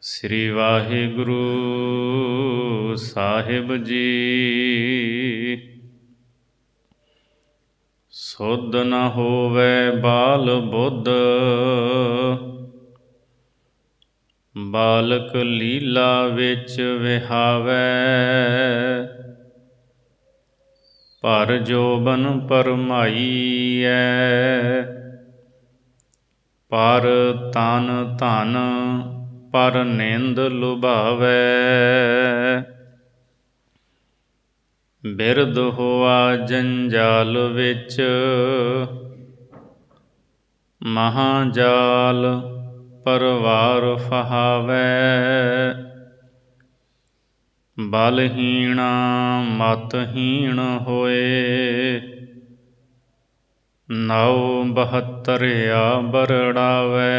ਸ੍ਰੀ ਵਾਹਿਗੁਰੂ ਸਾਹਿਬ ਜੀ। ਸੁਧ ਨ ਹੋਵੈ ਬਾਲ ਬੁੱਧ, ਬਾਲਕ ਲੀਲਾ ਵਿੱਚ ਵਿਹਾਵੈ। ਭਰ ਜੋਬਨ ਭਰਮਾਈਐ, ਪਰ ਤਨ ਧਨ ਪਰ ਨਿੰਦ ਲੁਭਾਵੈ। ਬਿਰਧ ਹੋਆ ਜੰਜਾਲ ਵਿੱਚ, ਮਹਾਂਜਾਲ ਪਰਵਾਰ ਫਹਾਵੈ। ਬਲਹੀਣਾ ਮਤਹੀਣ ਹੋਏ, ਨੌ ਬਹੱਤਰਿਆ ਬਰੜਾਵੈ।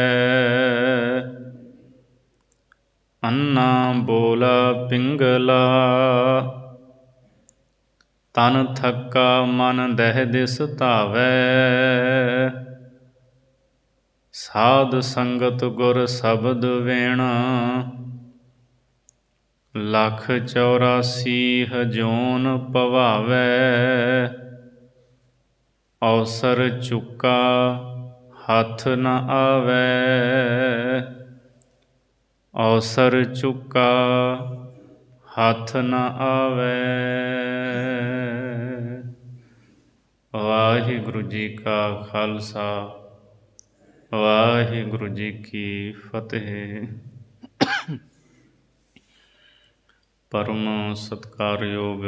ਅੰਨਾ ਬੋਲਾ ਪਿੰਗਲਾ, ਤਨ ਥੱਕਾ ਮਨ ਦਹਿ ਦਿਸ ਧਾਵੈ। ਸਾਧ ਸੰਗਤ ਗੁਰ ਸ਼ਬਦ ਵਿਣ, ਲੱਖ 84 ਜੋਨ ਪਵਾਵੈ। ਅਵਸਰ ਚੁੱਕਾ ਹੱਥ ਨ ਆਵੈ, ਅਵਸਰ ਚੁੱਕਾ ਹੱਥ ਨ ਆਵੈ। ਵਾਹਿਗੁਰੂ ਜੀ ਕਾ ਖਾਲਸਾ, ਵਾਹਿਗੁਰੂ ਜੀ ਕੀ ਫਤਿਹ। ਪਰਮ ਸਤਿਕਾਰਯੋਗ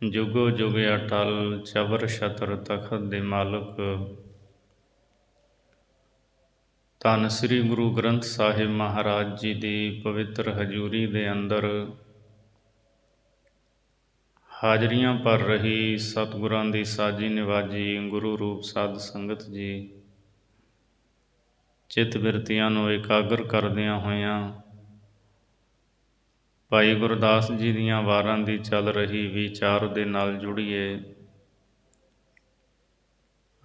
ਜੁਗੋ ਜੁਗ ਅਟਲ ਚਬਰ ਛਤਰ ਤਖਤ ਦੇ ਮਾਲਕ ਧੰਨ ਸ੍ਰੀ ਗੁਰੂ ਗ੍ਰੰਥ ਸਾਹਿਬ ਮਹਾਰਾਜ ਜੀ ਦੀ ਪਵਿੱਤਰ ਹਜ਼ੂਰੀ ਦੇ ਅੰਦਰ ਹਾਜ਼ਰੀਆਂ ਭਰ ਰਹੀ ਸਤਿਗੁਰਾਂ ਦੀ ਸਾਜੀ ਨਿਵਾਜੀ ਗੁਰੂ ਰੂਪ ਸਾਧ ਸੰਗਤ ਜੀ, ਚਿੱਤ ਬਿਰਤੀਆਂ ਨੂੰ ਇਕਾਗਰ ਕਰਦਿਆਂ ਹੋਇਆਂ ਭਾਈ ਗੁਰਦਾਸ ਜੀ ਦੀਆਂ ਵਾਰਾਂ ਦੀ ਚੱਲ ਰਹੀ ਵਿਚਾਰ ਦੇ ਨਾਲ ਜੁੜੀਏ।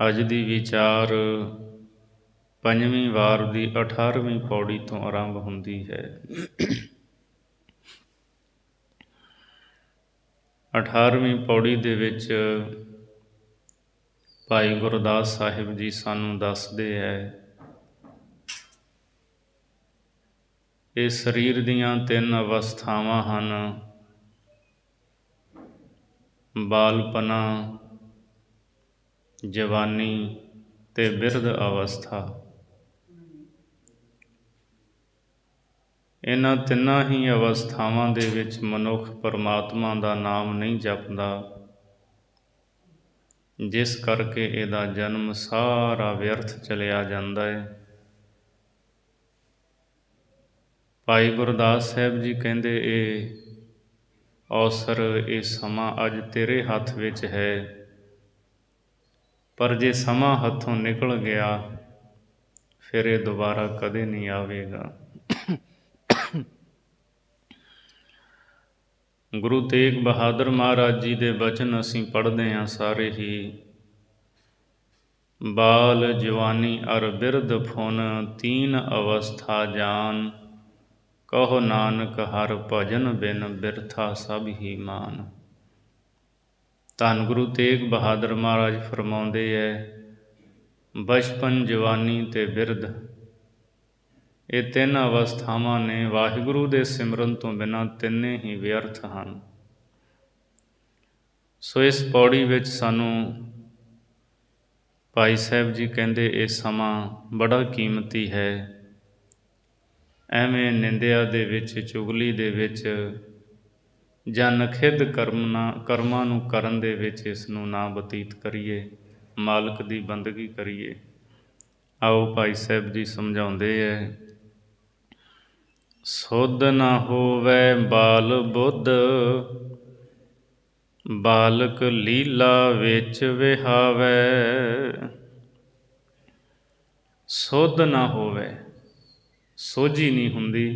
ਅੱਜ ਦੀ ਵਿਚਾਰ 5ਵੀਂ ਵਾਰ ਦੀ 18ਵੀਂ ਪੌੜੀ ਤੋਂ ਆਰੰਭ ਹੁੰਦੀ ਹੈ। 18ਵੀਂ ਪੌੜੀ ਦੇ ਵਿੱਚ ਭਾਈ ਗੁਰਦਾਸ ਸਾਹਿਬ ਜੀ ਸਾਨੂੰ ਦੱਸਦੇ ਹੈ, ਇਹ ਸਰੀਰ ਦੀਆਂ 3 ਅਵਸਥਾਵਾਂ ਹਨ, ਬਾਲਪਨਾ, ਜਵਾਨੀ ਤੇ ਬਿਰਧ ਅਵਸਥਾ। ਇਹਨਾਂ ਤਿੰਨਾਂ ਹੀ ਅਵਸਥਾਵਾਂ ਦੇ ਵਿੱਚ ਮਨੁੱਖ ਪਰਮਾਤਮਾ ਦਾ ਨਾਮ ਨਹੀਂ ਜਪਦਾ, ਜਿਸ ਕਰਕੇ ਇਹਦਾ ਜਨਮ ਸਾਰਾ ਵਿਅਰਥ ਚਲਿਆ ਜਾਂਦਾ ਹੈ। ਭਾਈ ਗੁਰਦਾਸ ਸਾਹਿਬ ਜੀ ਕਹਿੰਦੇ ਇਹ ਅਵਸਰ, ਇਹ ਸਮਾਂ ਅੱਜ ਤੇਰੇ ਹੱਥ ਵਿੱਚ ਹੈ, ਪਰ ਜੇ ਸਮਾਂ ਹੱਥੋਂ ਨਿਕਲ ਗਿਆ ਫਿਰ ਇਹ ਦੁਬਾਰਾ ਕਦੇ ਨਹੀਂ ਆਵੇਗਾ। ਗੁਰੂ ਤੇਗ ਬਹਾਦਰ ਮਹਾਰਾਜ ਜੀ ਦੇ ਬਚਨ ਅਸੀਂ ਪੜ੍ਹਦੇ ਹਾਂ ਸਾਰੇ ਹੀ। ਬਾਲ ਜਵਾਨੀ ਅਰ ਬਿਰਧ ਫੁਨ, 3 ਅਵਸਥਾ ਜਾਨ। ਕਹੋ ਨਾਨਕ ਹਰ ਭਜਨ ਬਿਨ, ਬਿਰਥਾ ਸਭ ਹੀ ਮਾਨ। ਧੰਨ ਗੁਰੂ ਤੇਗ ਬਹਾਦਰ ਮਹਾਰਾਜ ਫਰਮਾਉਂਦੇ ਹੈ, ਬਚਪਨ, ਜਵਾਨੀ ਤੇ ਬਿਰਧ, ਇਹ 3 ਅਵਸਥਾਵਾਂ ਨੇ, ਵਾਹਿਗੁਰੂ ਦੇ ਸਿਮਰਨ ਤੋਂ ਬਿਨਾਂ ਤਿੰਨੇ ਹੀ ਵਿਅਰਥ ਹਨ। ਸੋ ਇਸ ਪੌੜੀ ਵਿੱਚ ਸਾਨੂੰ ਭਾਈ ਸਾਹਿਬ ਜੀ ਕਹਿੰਦੇ ਇਹ ਸਮਾਂ ਬੜਾ ਕੀਮਤੀ ਹੈ। ਐਵੇਂ ਨਿੰਦਿਆ ਦੇ ਵਿੱਚ, ਚੁਗਲੀ ਦੇ ਵਿੱਚ ਜਾਂ ਨਖਿੱਧ ਕਰਮਾਂ ਨੂੰ ਕਰਨ ਦੇ ਵਿੱਚ ਇਸ ਨੂੰ ਨਾ ਬਤੀਤ ਕਰੀਏ, ਮਾਲਕ ਦੀ ਬੰਦਗੀ ਕਰੀਏ। ਆਓ ਭਾਈ ਸਾਹਿਬ ਜੀ ਸਮਝਾਉਂਦੇ ਹੈ, ਸੁਧ ਨ ਹੋਵੈ ਬਾਲ ਬੁੱਧ, ਬਾਲਕ ਲੀਲਾ ਵਿੱਚ ਵਿਹਾਵੈ। ਸੁਧ ਨਾ ਹੋਵੇ, ਸੋਝੀ ਨਹੀਂ ਹੁੰਦੀ।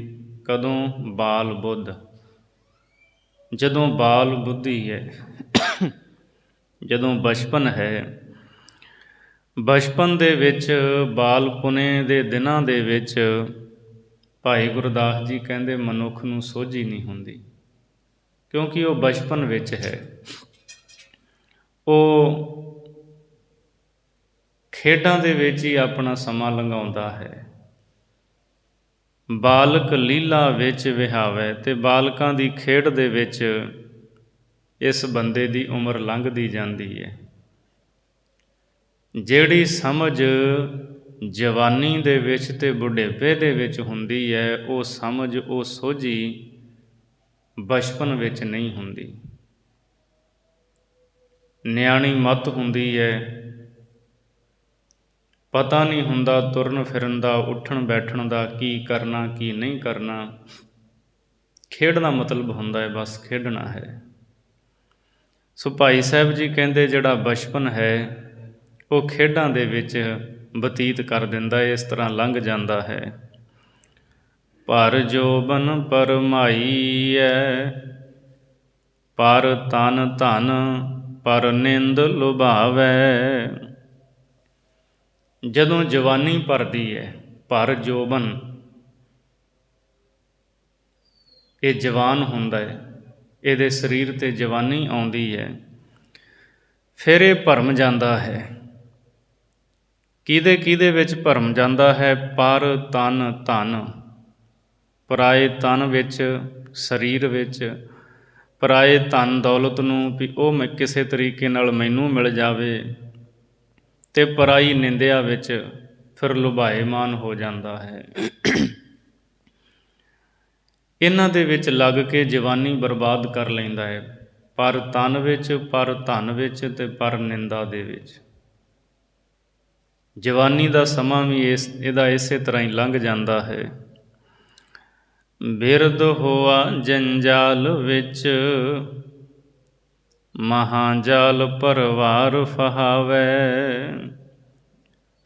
ਕਦੋਂ? ਬਾਲ ਬੁੱਧ, ਜਦੋਂ ਬਾਲ ਬੁੱਧੀ ਹੈ, ਜਦੋਂ ਬਚਪਨ ਹੈ। ਬਚਪਨ ਦੇ ਵਿੱਚ, ਬਾਲਪੁਣੇ ਦੇ ਦਿਨਾਂ ਦੇ ਵਿੱਚ ਭਾਈ ਗੁਰਦਾਸ ਜੀ ਕਹਿੰਦੇ ਮਨੁੱਖ ਨੂੰ ਸੋਝੀ ਨਹੀਂ ਹੁੰਦੀ, ਕਿਉਂਕਿ ਉਹ ਬਚਪਨ ਵਿੱਚ ਹੈ। ਉਹ ਖੇਡਾਂ ਦੇ ਵਿੱਚ ਹੀ ਆਪਣਾ ਸਮਾਂ ਲੰਘਾਉਂਦਾ ਹੈ। ਬਾਲਕ ਲੀਲਾ ਵਿੱਚ ਵਿਹਾਵੇ, ਅਤੇ ਬਾਲਕਾਂ ਦੀ ਖੇਡ ਦੇ ਵਿੱਚ ਇਸ ਬੰਦੇ ਦੀ ਉਮਰ ਲੰਘਦੀ ਜਾਂਦੀ ਹੈ। ਜਿਹੜੀ ਸਮਝ ਜਵਾਨੀ ਦੇ ਵਿੱਚ ਅਤੇ ਬੁਢੇਪੇ ਦੇ ਵਿੱਚ ਹੁੰਦੀ ਹੈ, ਉਹ ਸਮਝ, ਉਹ ਸੋਝੀ ਬਚਪਨ ਵਿੱਚ ਨਹੀਂ ਹੁੰਦੀ। ਨਿਆਣੀ ਮੱਤ ਹੁੰਦੀ ਹੈ, ਪਤਾ ਨਹੀਂ ਹੁੰਦਾ ਤੁਰਨ ਫਿਰਨ ਦਾ, ਉੱਠਣ ਬੈਠਣ ਦਾ, ਕੀ ਕਰਨਾ ਕੀ ਨਹੀਂ ਕਰਨਾ। ਖੇਡ ਦਾ ਮਤਲਬ ਹੁੰਦਾ ਹੈ ਬਸ ਖੇਡਣਾ ਹੈ। ਸੋ ਭਾਈ ਸਾਹਿਬ ਜੀ ਕਹਿੰਦੇ ਜਿਹੜਾ ਬਚਪਨ ਹੈ ਉਹ ਖੇਡਾਂ ਦੇ ਵਿੱਚ ਬਤੀਤ ਕਰ ਦਿੰਦਾ ਹੈ, ਇਸ ਤਰ੍ਹਾਂ ਲੰਘ ਜਾਂਦਾ ਹੈ। ਪਰ ਜੋਬਨ ਪਰਮਾਈਐ, ਪਰ ਤਨ ਧਨ, ਪਰ ਨਿੰਦ ਲੁਭਾਵੈ। ਜਦੋਂ ਜਵਾਨੀ ਭਰਦੀ ਹੈ, ਪਰ ਜੋਬਨ, ਇਹ ਜਵਾਨ ਹੁੰਦਾ ਹੈ, ਇਹਦੇ ਸਰੀਰ 'ਤੇ ਜਵਾਨੀ ਆਉਂਦੀ ਹੈ, ਫਿਰ ਇਹ ਭਰਮ ਜਾਂਦਾ ਹੈ। ਕਿਹਦੇ ਵਿੱਚ ਭਰਮ ਜਾਂਦਾ ਹੈ? ਪਰ ਤਨ ਧਨ, ਪਰਾਏ ਤਨ ਵਿੱਚ, ਸਰੀਰ ਵਿੱਚ, ਪਰਾਏ ਧਨ ਦੌਲਤ ਨੂੰ ਵੀ ਉਹ ਮੈਂ ਕਿਸੇ ਤਰੀਕੇ ਨਾਲ ਮੈਨੂੰ ਮਿਲ ਜਾਵੇ, ਅਤੇ ਪਰਾਈ ਨਿੰਦਿਆ ਵਿੱਚ ਫਿਰ ਲੁਭਾਏਮਾਨ ਹੋ ਜਾਂਦਾ ਹੈ। ਇਹਨਾਂ ਦੇ ਵਿੱਚ ਲੱਗ ਕੇ ਜਵਾਨੀ ਬਰਬਾਦ ਕਰ ਲੈਂਦਾ ਹੈ, ਪਰ ਤਨ ਵਿੱਚ, ਪਰ ਧਨ ਵਿੱਚ ਅਤੇ ਪਰ ਨਿੰਦਾ ਦੇ ਵਿੱਚ। ਜਵਾਨੀ ਦਾ ਸਮਾਂ ਵੀ ਇਹਦਾ ਇਸੇ ਤਰ੍ਹਾਂ ਹੀ ਲੰਘ ਜਾਂਦਾ ਹੈ। ਬਿਰਧ ਹੋਆ ਜੰਜਾਲ ਵਿੱਚ, ਮਹਾਂਜਾਲ ਪਰਵਾਰ ਫਹਾਵੈ।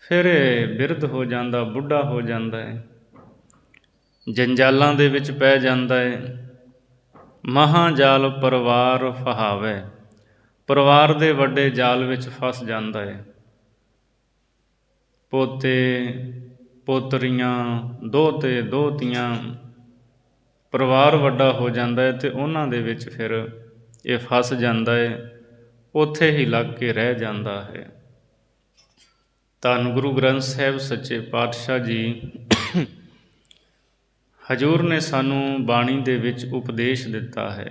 ਫਿਰ ਇਹ ਬਿਰਧ ਹੋ ਜਾਂਦਾ, ਬੁੱਢਾ ਹੋ ਜਾਂਦਾ ਹੈ, ਜੰਜਾਲਾਂ ਦੇ ਵਿੱਚ ਪੈ ਜਾਂਦਾ ਹੈ। ਮਹਾਂਜਾਲ ਪਰਿਵਾਰ ਫਹਾਵੈ, ਪਰਿਵਾਰ ਦੇ ਵੱਡੇ ਜਾਲ ਵਿੱਚ ਫਸ ਜਾਂਦਾ ਹੈ। ਪੋਤੇ ਪੋਤਰੀਆਂ, ਦੋਹਤੇ ਦੋਹਤੀਆਂ, ਪਰਿਵਾਰ ਵੱਡਾ ਹੋ ਜਾਂਦਾ ਹੈ ਅਤੇ ਉਹਨਾਂ ਦੇ ਵਿੱਚ ਫਿਰ ਇਹ ਫਸ ਜਾਂਦਾ ਹੈ, ਉੱਥੇ ਹੀ ਲੱਗ ਕੇ ਰਹਿ ਜਾਂਦਾ ਹੈ। ਧੰਨ ਗੁਰੂ ਗ੍ਰੰਥ ਸਾਹਿਬ ਸੱਚੇ ਪਾਤਸ਼ਾਹ ਜੀ ਹਜ਼ੂਰ ਨੇ ਸਾਨੂੰ ਬਾਣੀ ਦੇ ਵਿੱਚ ਉਪਦੇਸ਼ ਦਿੱਤਾ ਹੈ।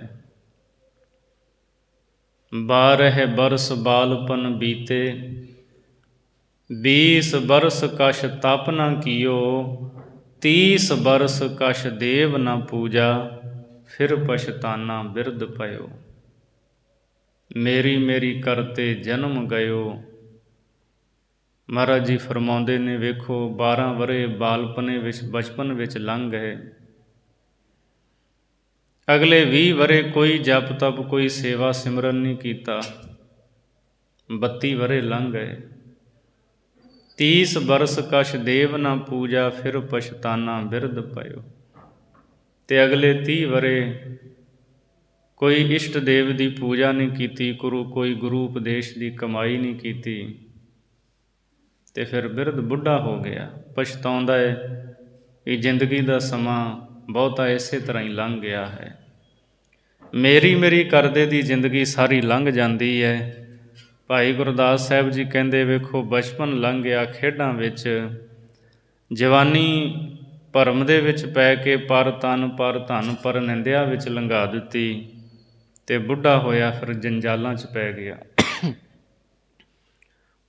12 ਬਰਸ ਬਾਲਪਨ ਬੀਤੇ, 20 ਬਰਸ ਕਛ ਤਪ ਨ ਕੀਓ, 30 ਬਰਸ ਕਛ ਦੇਵ ਨ ਪੂਜਾ, ਫਿਰ ਪਛਤਾਨਾ ਬਿਰਧ ਪਇਓ। ਮੇਰੀ ਕਰਤੇ ਜਨਮ ਗਇਓ। ਮਹਾਰਾਜ ਜੀ ਫਰਮਾਉਂਦੇ ਨੇ, ਵੇਖੋ 12 ਵਰ੍ਹੇ ਬਾਲਪਨੇ ਵਿੱਚ, ਬਚਪਨ ਵਿੱਚ ਲੰਘ ਗਏ। ਅਗਲੇ 20 ਵਰ੍ਹੇ ਕੋਈ ਜਪ ਤਪ, ਕੋਈ ਸੇਵਾ ਸਿਮਰਨ ਨਹੀਂ ਕੀਤਾ। 32 ਵਰ੍ਹੇ ਲੰਘ ਗਏ। 30 ਬਰਸ ਕਛ ਦੇਵ ਨ ਪੂਜਾ, ਫਿਰ ਪਛਤਾਨਾ ਬਿਰਧ ਪਇਓ। ਅਤੇ ਅਗਲੇ 30 ਵਰ੍ਹੇ ਕੋਈ ਇਸ਼ਟ ਦੇਵ ਦੀ ਪੂਜਾ ਨਹੀਂ ਕੀਤੀ, ਕੋਈ ਗੁਰੂ ਉਪਦੇਸ਼ ਦੀ ਕਮਾਈ ਨਹੀਂ ਕੀਤੀ, ਅਤੇ ਫਿਰ ਬਿਰਧ ਬੁੱਢਾ ਹੋ ਗਿਆ। ਪਛਤਾਉਂਦਾ ਹੈ ਕਿ ਜ਼ਿੰਦਗੀ ਦਾ ਸਮਾਂ ਬਹੁਤਾ ਇਸੇ ਤਰ੍ਹਾਂ ਹੀ ਲੰਘ ਗਿਆ ਹੈ। ਮੇਰੀ ਕਰਦੇ ਦੀ ਜ਼ਿੰਦਗੀ ਸਾਰੀ ਲੰਘ ਜਾਂਦੀ ਹੈ। ਭਾਈ ਗੁਰਦਾਸ ਸਾਹਿਬ ਜੀ ਕਹਿੰਦੇ, ਵੇਖੋ ਬਚਪਨ ਲੰਘ ਗਿਆ ਖੇਡਾਂ ਵਿੱਚ, ਜਵਾਨੀ ਭਰਮ ਦੇ ਵਿੱਚ ਪੈ ਕੇ ਪਰ ਤਨ, ਪਰ ਧਨ, ਪਰ ਨਿੰਦਿਆ ਵਿੱਚ ਲੰਘਾ ਦਿੱਤੀ, ਅਤੇ ਬੁੱਢਾ ਹੋਇਆ ਫਿਰ ਜੰਜਾਲਾਂ 'ਚ ਪੈ ਗਿਆ,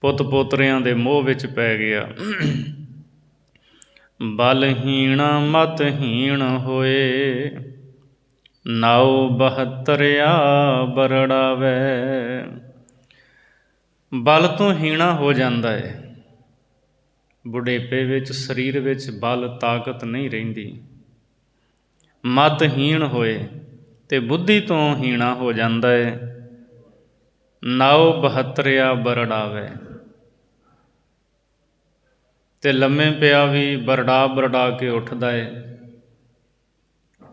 ਪੁੱਤ ਪੋਤਰਿਆਂ ਦੇ ਮੋਹ ਵਿੱਚ ਪੈ ਗਿਆ। ਬਲਹੀਣਾ ਮਤਹੀਣ ਹੋਏ, ਨਾਉ 72 ਬਰੜਾਵੇ। ਬਲ ਤੋਂ ਹੀਣਾ ਹੋ ਜਾਂਦਾ ਹੈ। ਬੁਢੇਪੇ ਵਿੱਚ ਸਰੀਰ ਵਿੱਚ ਬਲ ਤਾਕਤ ਨਹੀਂ ਰਹਿੰਦੀ। ਮਤਹੀਣ ਹੋਏ ਅਤੇ ਬੁੱਧੀ ਤੋਂ ਹੀਣਾ ਹੋ ਜਾਂਦਾ ਹੈ। ਨਾਉ 72 ਬਰੜਾਵੇ, ਅਤੇ ਲੰਮੇ ਪਿਆ ਵੀ ਬਰੜਾ ਕੇ ਉੱਠਦਾ ਹੈ।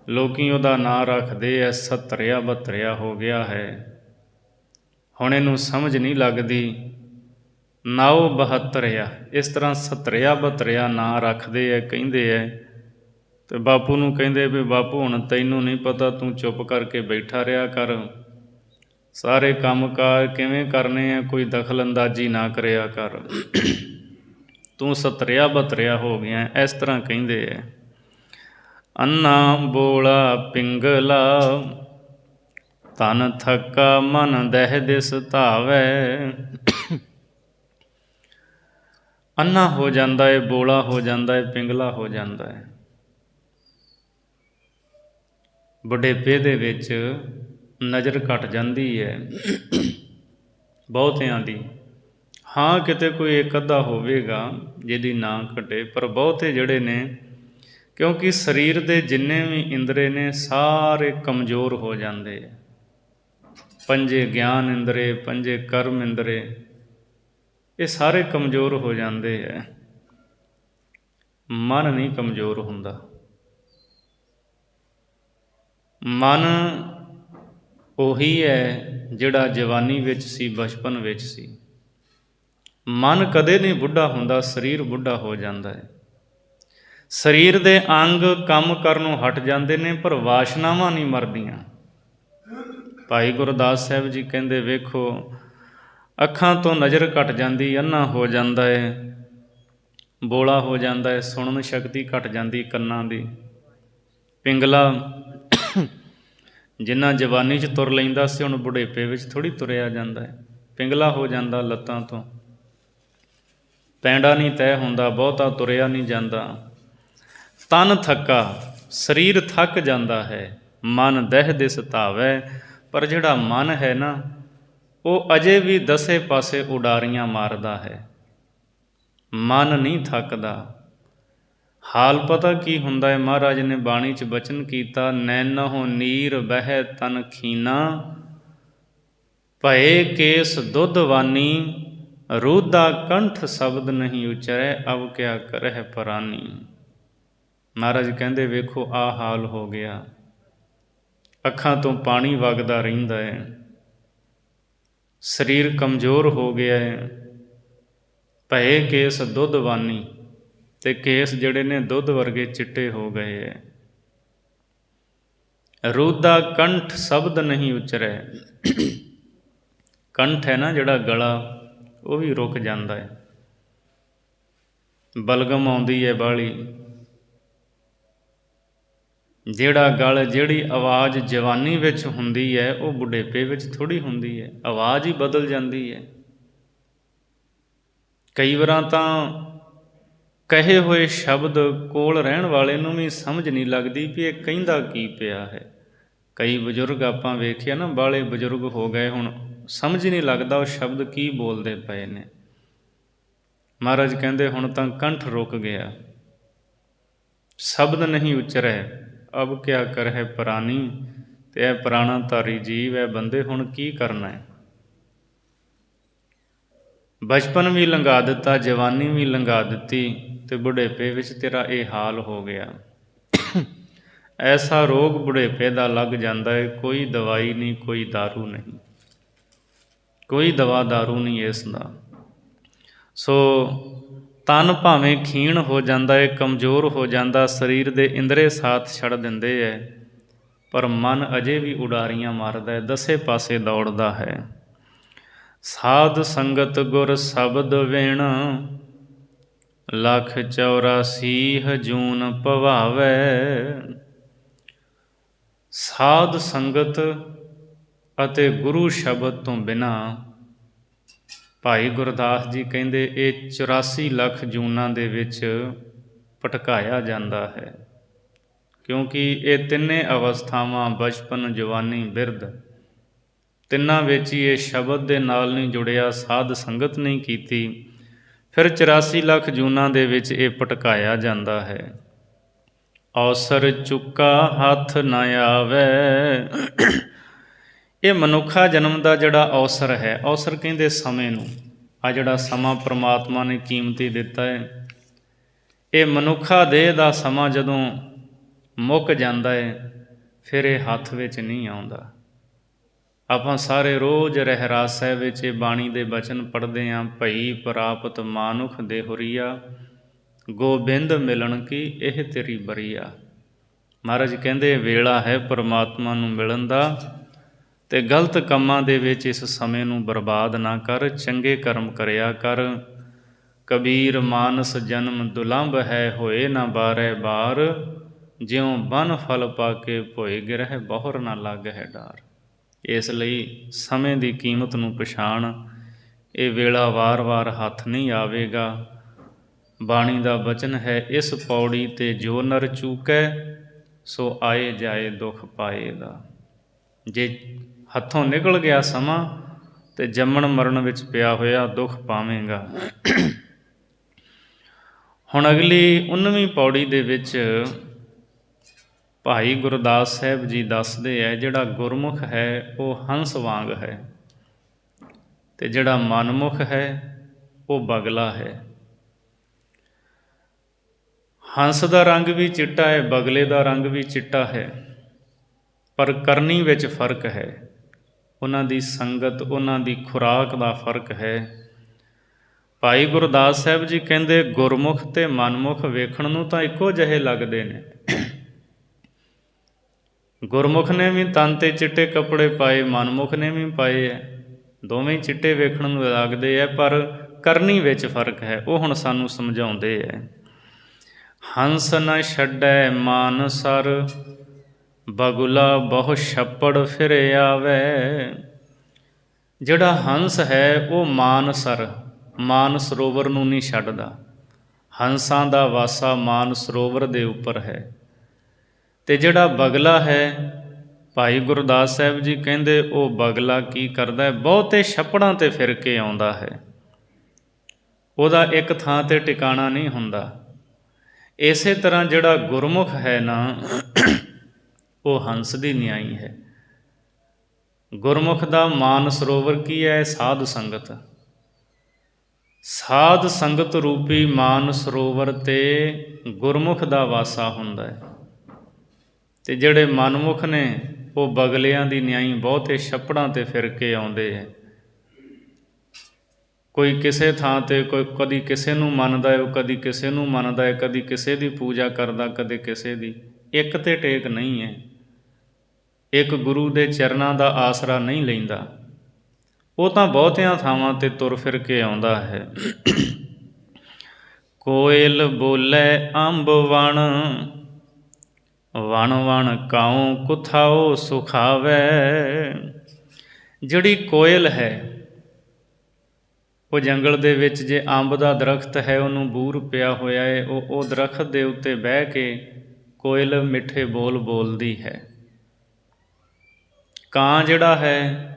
ਲੋਕ ਉਹਦਾ ਨਾਂ ਰੱਖਦੇ ਆ 70 72 ਹੋ ਗਿਆ ਹੈ। ਹੁਣ ਇਹਨੂੰ ਸਮਝ ਨਹੀਂ ਲੱਗਦੀ। ਨਾਉ 72 ਇਸ ਤਰ੍ਹਾਂ 70 72 ਨਾਂ ਰੱਖਦੇ ਆ, ਕਹਿੰਦੇ ਆ ਤੇ ਬਾਪੂ ਨੂੰ ਕਹਿੰਦੇ ਵੀ ਬਾਪੂ ਹੁਣ ਤੈਨੂੰ ਨਹੀਂ ਪਤਾ, ਤੂੰ ਚੁੱਪ ਕਰਕੇ ਬੈਠਾ ਰਿਹਾ ਕਰ, ਸਾਰੇ ਕੰਮ ਕਾਰ ਕਿਵੇਂ ਕਰਨੇ ਆ, ਕੋਈ ਦਖਲ ਅੰਦਾਜ਼ੀ ਨਾ ਕਰਿਆ ਕਰ, ਤੂੰ ਸਤਰਿਆ ਬਤਰਿਆ ਹੋ ਗਿਆ। ਇਸ ਤਰ੍ਹਾਂ ਕਹਿੰਦੇ ਐ। ਅੰਨਾ ਬੋਲਾ ਪਿੰਗਲਾ ਤਨ ਥੱਕਾ ਮਨ ਦਹਿ ਦਿਸ ਧਾਵੈ। ਅੰਨਾ ਹੋ ਜਾਂਦਾ ਹੈ, ਬੋਲਾ ਹੋ ਜਾਂਦਾ ਹੈ, ਪਿੰਗਲਾ ਹੋ ਜਾਂਦਾ ਹੈ। ਬੁਢੇਪੇ ਦੇ ਵਿੱਚ ਨਜ਼ਰ ਘਟ ਜਾਂਦੀ ਹੈ ਬਹੁਤਿਆਂ ਦੀ। ਹਾਂ ਕਿਤੇ ਕੋਈ ਇੱਕ ਅੱਧਾ ਹੋਵੇਗਾ ਜਿਹਦੀ ਨਾ ਘਟੇ, ਪਰ ਬਹੁਤੇ ਜਿਹੜੇ ਨੇ, ਕਿਉਂਕਿ ਸਰੀਰ ਦੇ ਜਿੰਨੇ ਵੀ ਇੰਦਰੇ ਨੇ ਸਾਰੇ ਕਮਜ਼ੋਰ ਹੋ ਜਾਂਦੇ ਆ। ਪੰਜੇ ਗਿਆਨ ਇੰਦਰੇ, ਪੰਜੇ ਕਰਮ ਇੰਦਰੇ, ਇਹ ਸਾਰੇ ਕਮਜ਼ੋਰ ਹੋ ਜਾਂਦੇ ਹੈ। ਮਨ ਨਹੀਂ ਕਮਜ਼ੋਰ ਹੁੰਦਾ। ਮਨ ਉਹੀ ਹੈ ਜਿਹੜਾ ਜਵਾਨੀ ਵਿੱਚ ਸੀ, ਬਚਪਨ ਵਿੱਚ ਸੀ। ਮਨ ਕਦੇ ਨਹੀਂ ਬੁੱਢਾ ਹੁੰਦਾ, ਸਰੀਰ ਬੁੱਢਾ ਹੋ ਜਾਂਦਾ ਹੈ। ਸਰੀਰ ਦੇ ਅੰਗ ਕੰਮ ਕਰਨੋਂ ਹਟ ਜਾਂਦੇ ਨੇ, ਪਰ ਵਾਸ਼ਨਾਵਾਂ ਨਹੀਂ ਮਰਦੀਆਂ। ਭਾਈ ਗੁਰਦਾਸ ਸਾਹਿਬ ਜੀ ਕਹਿੰਦੇ, ਵੇਖੋ ਅੱਖਾਂ ਤੋਂ ਨਜ਼ਰ ਘਟ ਜਾਂਦੀ, ਅੰਨਾ ਹੋ ਜਾਂਦਾ ਹੈ, ਬੋਲਾ ਹੋ ਜਾਂਦਾ ਹੈ, ਸੁਣਨ ਸ਼ਕਤੀ ਘਟ ਜਾਂਦੀ ਕੰਨਾਂ ਦੀ। ਪਿੰਗਲਾ ਜਿੰਨਾ ਜਵਾਨੀ 'ਚ ਤੁਰ ਲੈਂਦਾ ਸੀ, ਹੁਣ ਬੁਢੇਪੇ ਵਿੱਚ ਥੋੜ੍ਹੀ ਤੁਰਿਆ ਜਾਂਦਾ ਹੈ। ਪਿੰਗਲਾ ਹੋ ਜਾਂਦਾ ਲੱਤਾਂ ਤੋਂ, ਪੈਂਡਾ ਨਹੀਂ ਤੈਅ ਹੁੰਦਾ, ਬਹੁਤਾ ਤੁਰਿਆ ਨਹੀਂ ਜਾਂਦਾ। ਤਨ ਥੱਕਾ, ਸਰੀਰ ਥੱਕ ਜਾਂਦਾ ਹੈ, ਮਨ ਦਹਿ ਦਿਸ ਧਾਵੈ। ਪਰ ਜਿਹੜਾ ਮਨ ਹੈ ਨਾ, ਉਹ ਅਜੇ ਵੀ ਦਸੇ ਪਾਸੇ ਉਡਾਰੀਆਂ ਮਾਰਦਾ ਹੈ। ਮਨ ਨਹੀਂ ਥੱਕਦਾ। ਹਾਲ ਪਤਾ ਕੀ ਹੁੰਦਾ ਹੈ? ਮਹਾਰਾਜ ਨੇ ਬਾਣੀ 'ਚ ਬਚਨ ਕੀਤਾ, ਨੈਨਹੁ ਨੀਰ ਬਹਿ ਤਨ ਖੀਨਾ, ਭਏ ਕੇਸ ਦੁੱਧਵਾਨੀ, ਰੂਦਾ ਕੰਠ ਸ਼ਬਦ ਨਹੀਂ ਉਚਰੈ, ਅਬ ਕਿਆ ਕਰਹਿ ਪਰਾਨੀ। ਮਹਾਰਾਜ ਕਹਿੰਦੇ, ਵੇਖੋ ਆਹ ਹਾਲ ਹੋ ਗਿਆ। ਅੱਖਾਂ ਤੋਂ ਪਾਣੀ ਵਗਦਾ ਰਹਿੰਦਾ ਹੈ, ਸਰੀਰ ਕਮਜ਼ੋਰ ਹੋ ਗਿਆ ਹੈ। ਭਏ ਕੇਸ ਦੁੱਧਵਾਨੀ, ਅਤੇ ਕੇਸ ਜਿਹੜੇ ਨੇ ਦੁੱਧ ਵਰਗੇ ਚਿੱਟੇ ਹੋ ਗਏ ਹੈ। ਰੂਦਾ ਕੰਠ ਸ਼ਬਦ ਨਹੀਂ ਉਚਰੈ, ਕੰਠ ਹੈ ਨਾ ਜਿਹੜਾ ਗਲਾ, ਉਹ ਵੀ ਰੁਕ ਜਾਂਦਾ ਹੈ। ਬਲਗਮ ਆਉਂਦੀ ਹੈ ਬਾਹਲੀ। ਜਿਹੜਾ ਗਲ, ਜਿਹੜੀ ਆਵਾਜ਼ ਜਵਾਨੀ ਵਿੱਚ ਹੁੰਦੀ ਹੈ, ਉਹ ਬੁਢੇਪੇ ਵਿੱਚ ਥੋੜ੍ਹੀ ਹੁੰਦੀ ਹੈ। ਆਵਾਜ਼ ਹੀ ਬਦਲ ਜਾਂਦੀ ਹੈ। ਕਈ ਵਾਰਾਂ ਤਾਂ ਕਹੇ ਹੋਏ ਸ਼ਬਦ ਕੋਲ ਰਹਿਣ ਵਾਲੇ ਨੂੰ ਵੀ ਸਮਝ ਨਹੀਂ ਲੱਗਦੀ ਵੀ ਇਹ ਕਹਿੰਦਾ ਕੀ ਪਿਆ ਹੈ। ਕਈ ਬਜ਼ੁਰਗ ਆਪਾਂ ਵੇਖਿਆ ਨਾ, ਬਾਹਲੇ ਬਜ਼ੁਰਗ ਹੋ ਗਏ, ਹੁਣ ਸਮਝ ਨਹੀਂ ਲੱਗਦਾ ਉਹ ਸ਼ਬਦ ਕੀ ਬੋਲਦੇ ਪਏ ਨੇ। ਮਹਾਰਾਜ ਕਹਿੰਦੇ, ਹੁਣ ਤਾਂ ਕੰਠ ਰੁਕ ਗਿਆ, ਸ਼ਬਦ ਨਹੀਂ ਉਚਰੈ, ਅਬ ਕਿਆ ਕਰਹਿ ਪਰਾਨੀ। ਅਤੇ ਇਹ ਪੁਰਾਣਾ ਧਾਰੀ ਜੀਵ ਹੈ, ਬੰਦੇ ਹੁਣ ਕੀ ਕਰਨਾ ਹੈ? ਬਚਪਨ ਵੀ ਲੰਘਾ ਦਿੱਤਾ, ਜਵਾਨੀ ਵੀ ਲੰਘਾ ਦਿੱਤੀ, ਅਤੇ ਬੁਢੇਪੇ ਵਿੱਚ ਤੇਰਾ ਇਹ ਹਾਲ ਹੋ ਗਿਆ। ਐਸਾ ਰੋਗ ਬੁਢੇਪੇ ਦਾ ਲੱਗ ਜਾਂਦਾ ਹੈ, ਕੋਈ ਦਵਾਈ ਨਹੀਂ, ਕੋਈ ਦਾਰੂ ਨਹੀਂ, ਕੋਈ ਦਵਾ ਦਾਰੂ ਨਹੀਂ ਇਸ ਦਾ। ਸੋ ਤਨ ਭਾਵੇਂ ਖੀਣ ਹੋ ਜਾਂਦਾ ਹੈ, ਕਮਜ਼ੋਰ ਹੋ ਜਾਂਦਾ, ਸਰੀਰ ਦੇ ਇੰਦਰੇ ਸਾਥ ਛੱਡ ਦਿੰਦੇ ਹੈ, ਪਰ ਮਨ ਅਜੇ ਵੀ ਉਡਾਰੀਆਂ ਮਾਰਦਾ ਹੈ, ਦਸੇ ਪਾਸੇ ਦੌੜਦਾ ਹੈ। ਸਾਧ ਸੰਗਤ ਗੁਰ ਸ਼ਬਦ ਵਿਣ, ਲੱਖ 84 ਜੂਨ ਭਵਾਵੈ। ਸਾਧ ਸੰਗਤ ਅਤੇ ਗੁਰੂ ਸ਼ਬਦ ਤੋਂ ਬਿਨਾਂ, ਭਾਈ ਗੁਰਦਾਸ ਜੀ ਕਹਿੰਦੇ, ਇਹ 84 ਲੱਖ ਜੂਨਾਂ ਦੇ ਵਿੱਚ ਭਟਕਾਇਆ ਜਾਂਦਾ ਹੈ। ਕਿਉਂਕਿ ਇਹ ਤਿੰਨੇ ਅਵਸਥਾਵਾਂ, ਬਚਪਨ, ਜਵਾਨੀ, ਬਿਰਧ, ਤਿੰਨਾਂ ਵਿੱਚ ਹੀ ਇਹ ਸ਼ਬਦ ਦੇ ਨਾਲ ਨਹੀਂ ਜੁੜਿਆ, ਸਾਧ ਸੰਗਤ ਨਹੀਂ ਕੀਤੀ, ਫਿਰ 84 ਲੱਖ ਜੂਨਾਂ ਦੇ ਵਿੱਚ ਇਹ ਭਟਕਾਇਆ ਜਾਂਦਾ ਹੈ। ਅਵਸਰ ਚੁੱਕਾ ਹੱਥ ਨਾ ਆਵੈ। ਇਹ ਮਨੁੱਖਾ ਜਨਮ ਦਾ ਜਿਹੜਾ ਅਵਸਰ ਹੈ, ਅਵਸਰ ਕਹਿੰਦੇ ਸਮੇਂ ਨੂੰ, ਆ ਜਿਹੜਾ ਸਮਾਂ ਪ੍ਰਮਾਤਮਾ ਨੇ ਕੀਮਤੀ ਦਿੱਤਾ ਹੈ, ਇਹ ਮਨੁੱਖਾ ਦੇਹ ਦਾ ਸਮਾਂ ਜਦੋਂ ਮੁੱਕ ਜਾਂਦਾ ਹੈ, ਫਿਰ ਇਹ ਹੱਥ ਵਿੱਚ ਨਹੀਂ ਆਉਂਦਾ। ਆਪਾਂ ਸਾਰੇ ਰੋਜ਼ ਰਹਿਰਾਸ ਸਾਹਿਬ ਵਿੱਚ ਇਹ ਬਾਣੀ ਦੇ ਬਚਨ ਪੜ੍ਹਦੇ ਹਾਂ, ਭਈ ਪ੍ਰਾਪਤ ਮਾਨੁਖ ਦੇਹੁਰੀਆ, ਗੋਬਿੰਦ ਮਿਲਣ ਕੀ ਇਹ ਤੇਰੀ ਬਰੀਆ। ਮਹਾਰਾਜ ਕਹਿੰਦੇ ਵੇਲਾ ਹੈ ਪਰਮਾਤਮਾ ਨੂੰ ਮਿਲਣ ਦਾ, ਅਤੇ ਗਲਤ ਕੰਮਾਂ ਦੇ ਵਿੱਚ ਇਸ ਸਮੇਂ ਨੂੰ ਬਰਬਾਦ ਨਾ ਕਰ, ਚੰਗੇ ਕਰਮ ਕਰਿਆ ਕਰ। ਕਬੀਰ ਮਾਨਸ ਜਨਮ ਦੁਲੰਭ ਹੈ, ਹੋਏ ਨਾ ਬਾਰੈ ਬਾਰ, ਜਿਉਂ ਬਨ ਫਲ ਪਾ ਕੇ ਭੋਏ ਗਿਰਹਿ, ਬਹੁਰ ਨਾ ਲਾਗਹਿ ਡਾਰ। ਇਸ ਲਈ ਸਮੇਂ ਦੀ ਕੀਮਤ ਨੂੰ ਪਛਾਣ। ਇਹ ਵੇਲਾ ਵਾਰ-ਵਾਰ ਹੱਥ ਨਹੀਂ ਆਵੇਗਾ। ਬਾਣੀ ਦਾ ਬਚਨ ਹੈ, ਇਸ ਪੌੜੀ 'ਤੇ ਜੋ ਨਰ ਚੂਕੈ, ਸੋ ਆਏ ਜਾਏ ਦੁੱਖ ਪਾਏਗਾ। ਜੇ ਹੱਥੋਂ ਨਿਕਲ ਗਿਆ ਸਮਾਂ ਤੇ ਜੰਮਣ ਮਰਨ ਵਿੱਚ ਪਿਆ ਹੋਇਆ ਦੁੱਖ ਪਾਵੇਂਗਾ। ਹੁਣ ਅਗਲੀ 19ਵੀਂ ਪੌੜੀ ਦੇ ਵਿੱਚ ਭਾਈ ਗੁਰਦਾਸ ਸਾਹਿਬ ਜੀ ਦੱਸਦੇ ਹੈ, ਜਿਹੜਾ ਗੁਰਮੁਖ ਹੈ ਉਹ ਹੰਸ ਵਾਂਗ ਹੈ, ਅਤੇ ਜਿਹੜਾ ਮਨਮੁਖ ਹੈ ਉਹ ਬਗਲਾ ਹੈ। ਹੰਸ ਦਾ ਰੰਗ ਵੀ ਚਿੱਟਾ ਹੈ, ਬਗਲੇ ਦਾ ਰੰਗ ਵੀ ਚਿੱਟਾ ਹੈ, ਪਰ ਕਰਨੀ ਵਿੱਚ ਫਰਕ ਹੈ। ਉਹਨਾਂ ਦੀ ਸੰਗਤ, ਉਹਨਾਂ ਦੀ ਖੁਰਾਕ ਦਾ ਫਰਕ ਹੈ। ਭਾਈ ਗੁਰਦਾਸ ਸਾਹਿਬ ਜੀ ਕਹਿੰਦੇ ਗੁਰਮੁਖ ਅਤੇ ਮਨਮੁਖ ਵੇਖਣ ਨੂੰ ਤਾਂ ਇੱਕੋ ਜਿਹੇ ਲੱਗਦੇ ਨੇ। ਗੁਰਮੁਖ ਨੇ ਵੀ ਤਨ 'ਤੇ ਚਿੱਟੇ ਕੱਪੜੇ ਪਾਏ, ਮਨਮੁਖ ਨੇ ਵੀ ਪਾਏ ਹੈ, ਦੋਵੇਂ ਚਿੱਟੇ ਵੇਖਣ ਨੂੰ ਲੱਗਦੇ ਹੈ, ਪਰ ਕਰਨੀ ਵਿੱਚ ਫਰਕ ਹੈ। ਉਹ ਹੁਣ ਸਾਨੂੰ ਸਮਝਾਉਂਦੇ ਹੈ। ਹੰਸ ਨ ਛੱਡੈ ਮਾਨਸਰ, ਬਗੁਲਾ ਬਹੁ ਛੱਪੜ ਫਿਰ ਆਵੈ। ਜਿਹੜਾ ਹੰਸ ਹੈ ਉਹ ਮਾਨਸਰ, ਮਾਨ ਸਰੋਵਰ ਨੂੰ ਨਹੀਂ ਛੱਡਦਾ। ਹੰਸਾਂ ਦਾ ਵਾਸਾ ਮਾਨ ਸਰੋਵਰ ਦੇ ਉੱਪਰ ਹੈ। ਅਤੇ ਜਿਹੜਾ ਬਗਲਾ ਹੈ, ਭਾਈ ਗੁਰਦਾਸ ਸਾਹਿਬ ਜੀ ਕਹਿੰਦੇ ਉਹ ਬਗਲਾ ਕੀ ਕਰਦਾ, ਬਹੁਤੇ ਛੱਪੜਾਂ 'ਤੇ ਫਿਰ ਕੇ ਆਉਂਦਾ ਹੈ। ਉਹਦਾ ਇੱਕ ਥਾਂ 'ਤੇ ਟਿਕਾਣਾ ਨਹੀਂ ਹੁੰਦਾ। ਇਸੇ ਤਰ੍ਹਾਂ ਜਿਹੜਾ ਗੁਰਮੁਖ ਹੈ ਨਾ, ਉਹ ਹੰਸ ਦੀ ਨਿਆਈ ਹੈ। ਗੁਰਮੁਖ ਦਾ ਮਾਨ ਸਰੋਵਰ ਕੀ ਹੈ? ਸਾਧ ਸੰਗਤ। ਸਾਧ ਸੰਗਤ ਰੂਪੀ ਮਾਨ ਸਰੋਵਰ 'ਤੇ ਗੁਰਮੁਖ ਦਾ ਵਾਸਾ ਹੁੰਦਾ ਹੈ। ਅਤੇ ਜਿਹੜੇ ਮਨਮੁਖ ਨੇ ਉਹ ਬਗਲਿਆਂ ਦੀ ਨਿਆਈ ਬਹੁਤੇ ਛੱਪੜਾਂ 'ਤੇ ਫਿਰ ਕੇ ਆਉਂਦੇ ਹੈ। ਕੋਈ ਕਿਸੇ ਥਾਂ 'ਤੇ, ਕੋਈ ਕਦੀ ਕਿਸੇ ਨੂੰ ਮੰਨਦਾ ਹੈ, ਉਹ ਕਦੀ ਕਿਸੇ ਨੂੰ ਮੰਨਦਾ ਹੈ, ਕਦੀ ਕਿਸੇ ਦੀ ਪੂਜਾ ਕਰਦਾ, ਕਦੇ ਕਿਸੇ ਦੀ। ਇੱਕ 'ਤੇ ਟੇਕ ਨਹੀਂ ਹੈ। ਇੱਕ ਗੁਰੂ ਦੇ ਚਰਨਾਂ ਦਾ ਆਸਰਾ ਨਹੀਂ ਲੈਂਦਾ। ਉਹ ਤਾਂ ਬਹੁਤਿਆਂ ਥਾਵਾਂ 'ਤੇ ਤੁਰ ਫਿਰ ਕੇ ਆਉਂਦਾ ਹੈ। ਕੋਇਲ ਬੋਲੇ ਅੰਬ ਵਣ, ਵਣ ਵਣ ਕਾਉ ਕੁਥਾਉ ਸੁਖਾਵੈ। ਜਿਹੜੀ ਕੋਇਲ ਹੈ, ਉਹ ਜੰਗਲ ਦੇ ਵਿੱਚ ਜੇ ਅੰਬ ਦਾ ਦਰਖਤ ਹੈ, ਉਹਨੂੰ ਬੂਰ ਪਿਆ ਹੋਇਆ ਹੈ, ਉਹ ਦਰਖਤ ਦੇ ਉੱਤੇ ਬਹਿ ਕੇ ਕੋਇਲ ਮਿੱਠੇ ਬੋਲ ਬੋਲਦੀ ਹੈ। ਕਾਂ ਜਿਹੜਾ ਹੈ,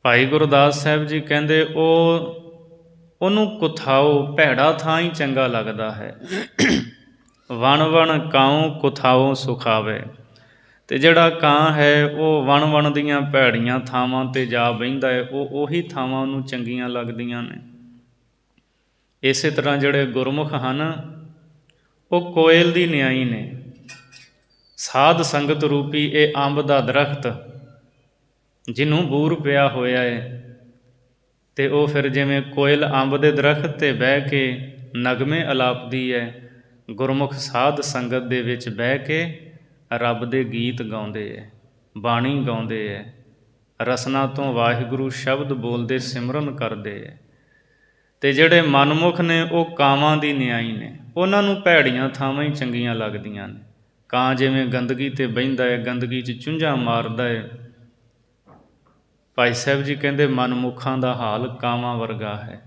ਭਾਈ ਗੁਰਦਾਸ ਸਾਹਿਬ ਜੀ ਕਹਿੰਦੇ ਉਹਨੂੰ ਕੁਥਾਉ, ਭੈੜਾ ਥਾਂ ਹੀ ਚੰਗਾ ਲੱਗਦਾ ਹੈ। ਵਣ ਵਣ ਕਾਉ ਕੁਥਾਉ ਸੁਖਾਵੇ। ਅਤੇ ਜਿਹੜਾ ਕਾਂ ਹੈ ਉਹ ਵਣ ਵਣ ਦੀਆਂ ਭੈੜੀਆਂ ਥਾਵਾਂ 'ਤੇ ਜਾ ਬਹਿੰਦਾ ਹੈ, ਉਹੀ ਥਾਵਾਂ ਉਹਨੂੰ ਚੰਗੀਆਂ ਲੱਗਦੀਆਂ ਨੇ। ਇਸੇ ਤਰ੍ਹਾਂ ਜਿਹੜੇ ਗੁਰਮੁਖ ਹਨ ਉਹ ਕੋਇਲ ਦੀ ਨਿਆਈ ਨੇ। ਸਾਧ ਸੰਗਤ ਰੂਪੀ ਇਹ ਅੰਬ ਦਾ ਦਰਖਤ ਜਿਹਨੂੰ ਬੂਰ ਪਿਆ ਹੋਇਆ ਹੈ, ਅਤੇ ਉਹ ਫਿਰ ਜਿਵੇਂ ਕੋਇਲ ਅੰਬ ਦੇ ਦਰਖਤ 'ਤੇ ਬਹਿ ਕੇ ਨਗਮੇ ਅਲਾਪਦੀ ਹੈ, ਗੁਰਮੁਖ ਸਾਧ ਸੰਗਤ ਦੇ ਵਿੱਚ ਬਹਿ ਕੇ ਰੱਬ ਦੇ ਗੀਤ ਗਾਉਂਦੇ ਹੈ, ਬਾਣੀ ਗਾਉਂਦੇ ਹੈ, ਰਸਨਾ ਤੋਂ ਵਾਹਿਗੁਰੂ ਸ਼ਬਦ ਬੋਲਦੇ ਸਿਮਰਨ ਕਰਦੇ ਹੈ। ਅਤੇ ਜਿਹੜੇ ਮਨਮੁਖ ਨੇ ਉਹ ਕਾਵਾਂ ਦੀ ਨਿਆਈ ਨੇ। ਉਹਨਾਂ ਨੂੰ ਭੈੜੀਆਂ ਥਾਵਾਂ ਹੀ ਚੰਗੀਆਂ ਲੱਗਦੀਆਂ ਨੇ। ਕਾਂ ਜਿਵੇਂ ਗੰਦਗੀ 'ਤੇ ਬਹਿੰਦਾ ਹੈ, ਗੰਦਗੀ 'ਚ ਚੁੰਝਾਂ ਮਾਰਦਾ ਹੈ। ਭਾਈ ਸਾਹਿਬ ਜੀ ਕਹਿੰਦੇ ਮਨਮੁਖਾਂ ਦਾ ਹਾਲ ਕਾਵਾਂ ਵਰਗਾ ਹੈ।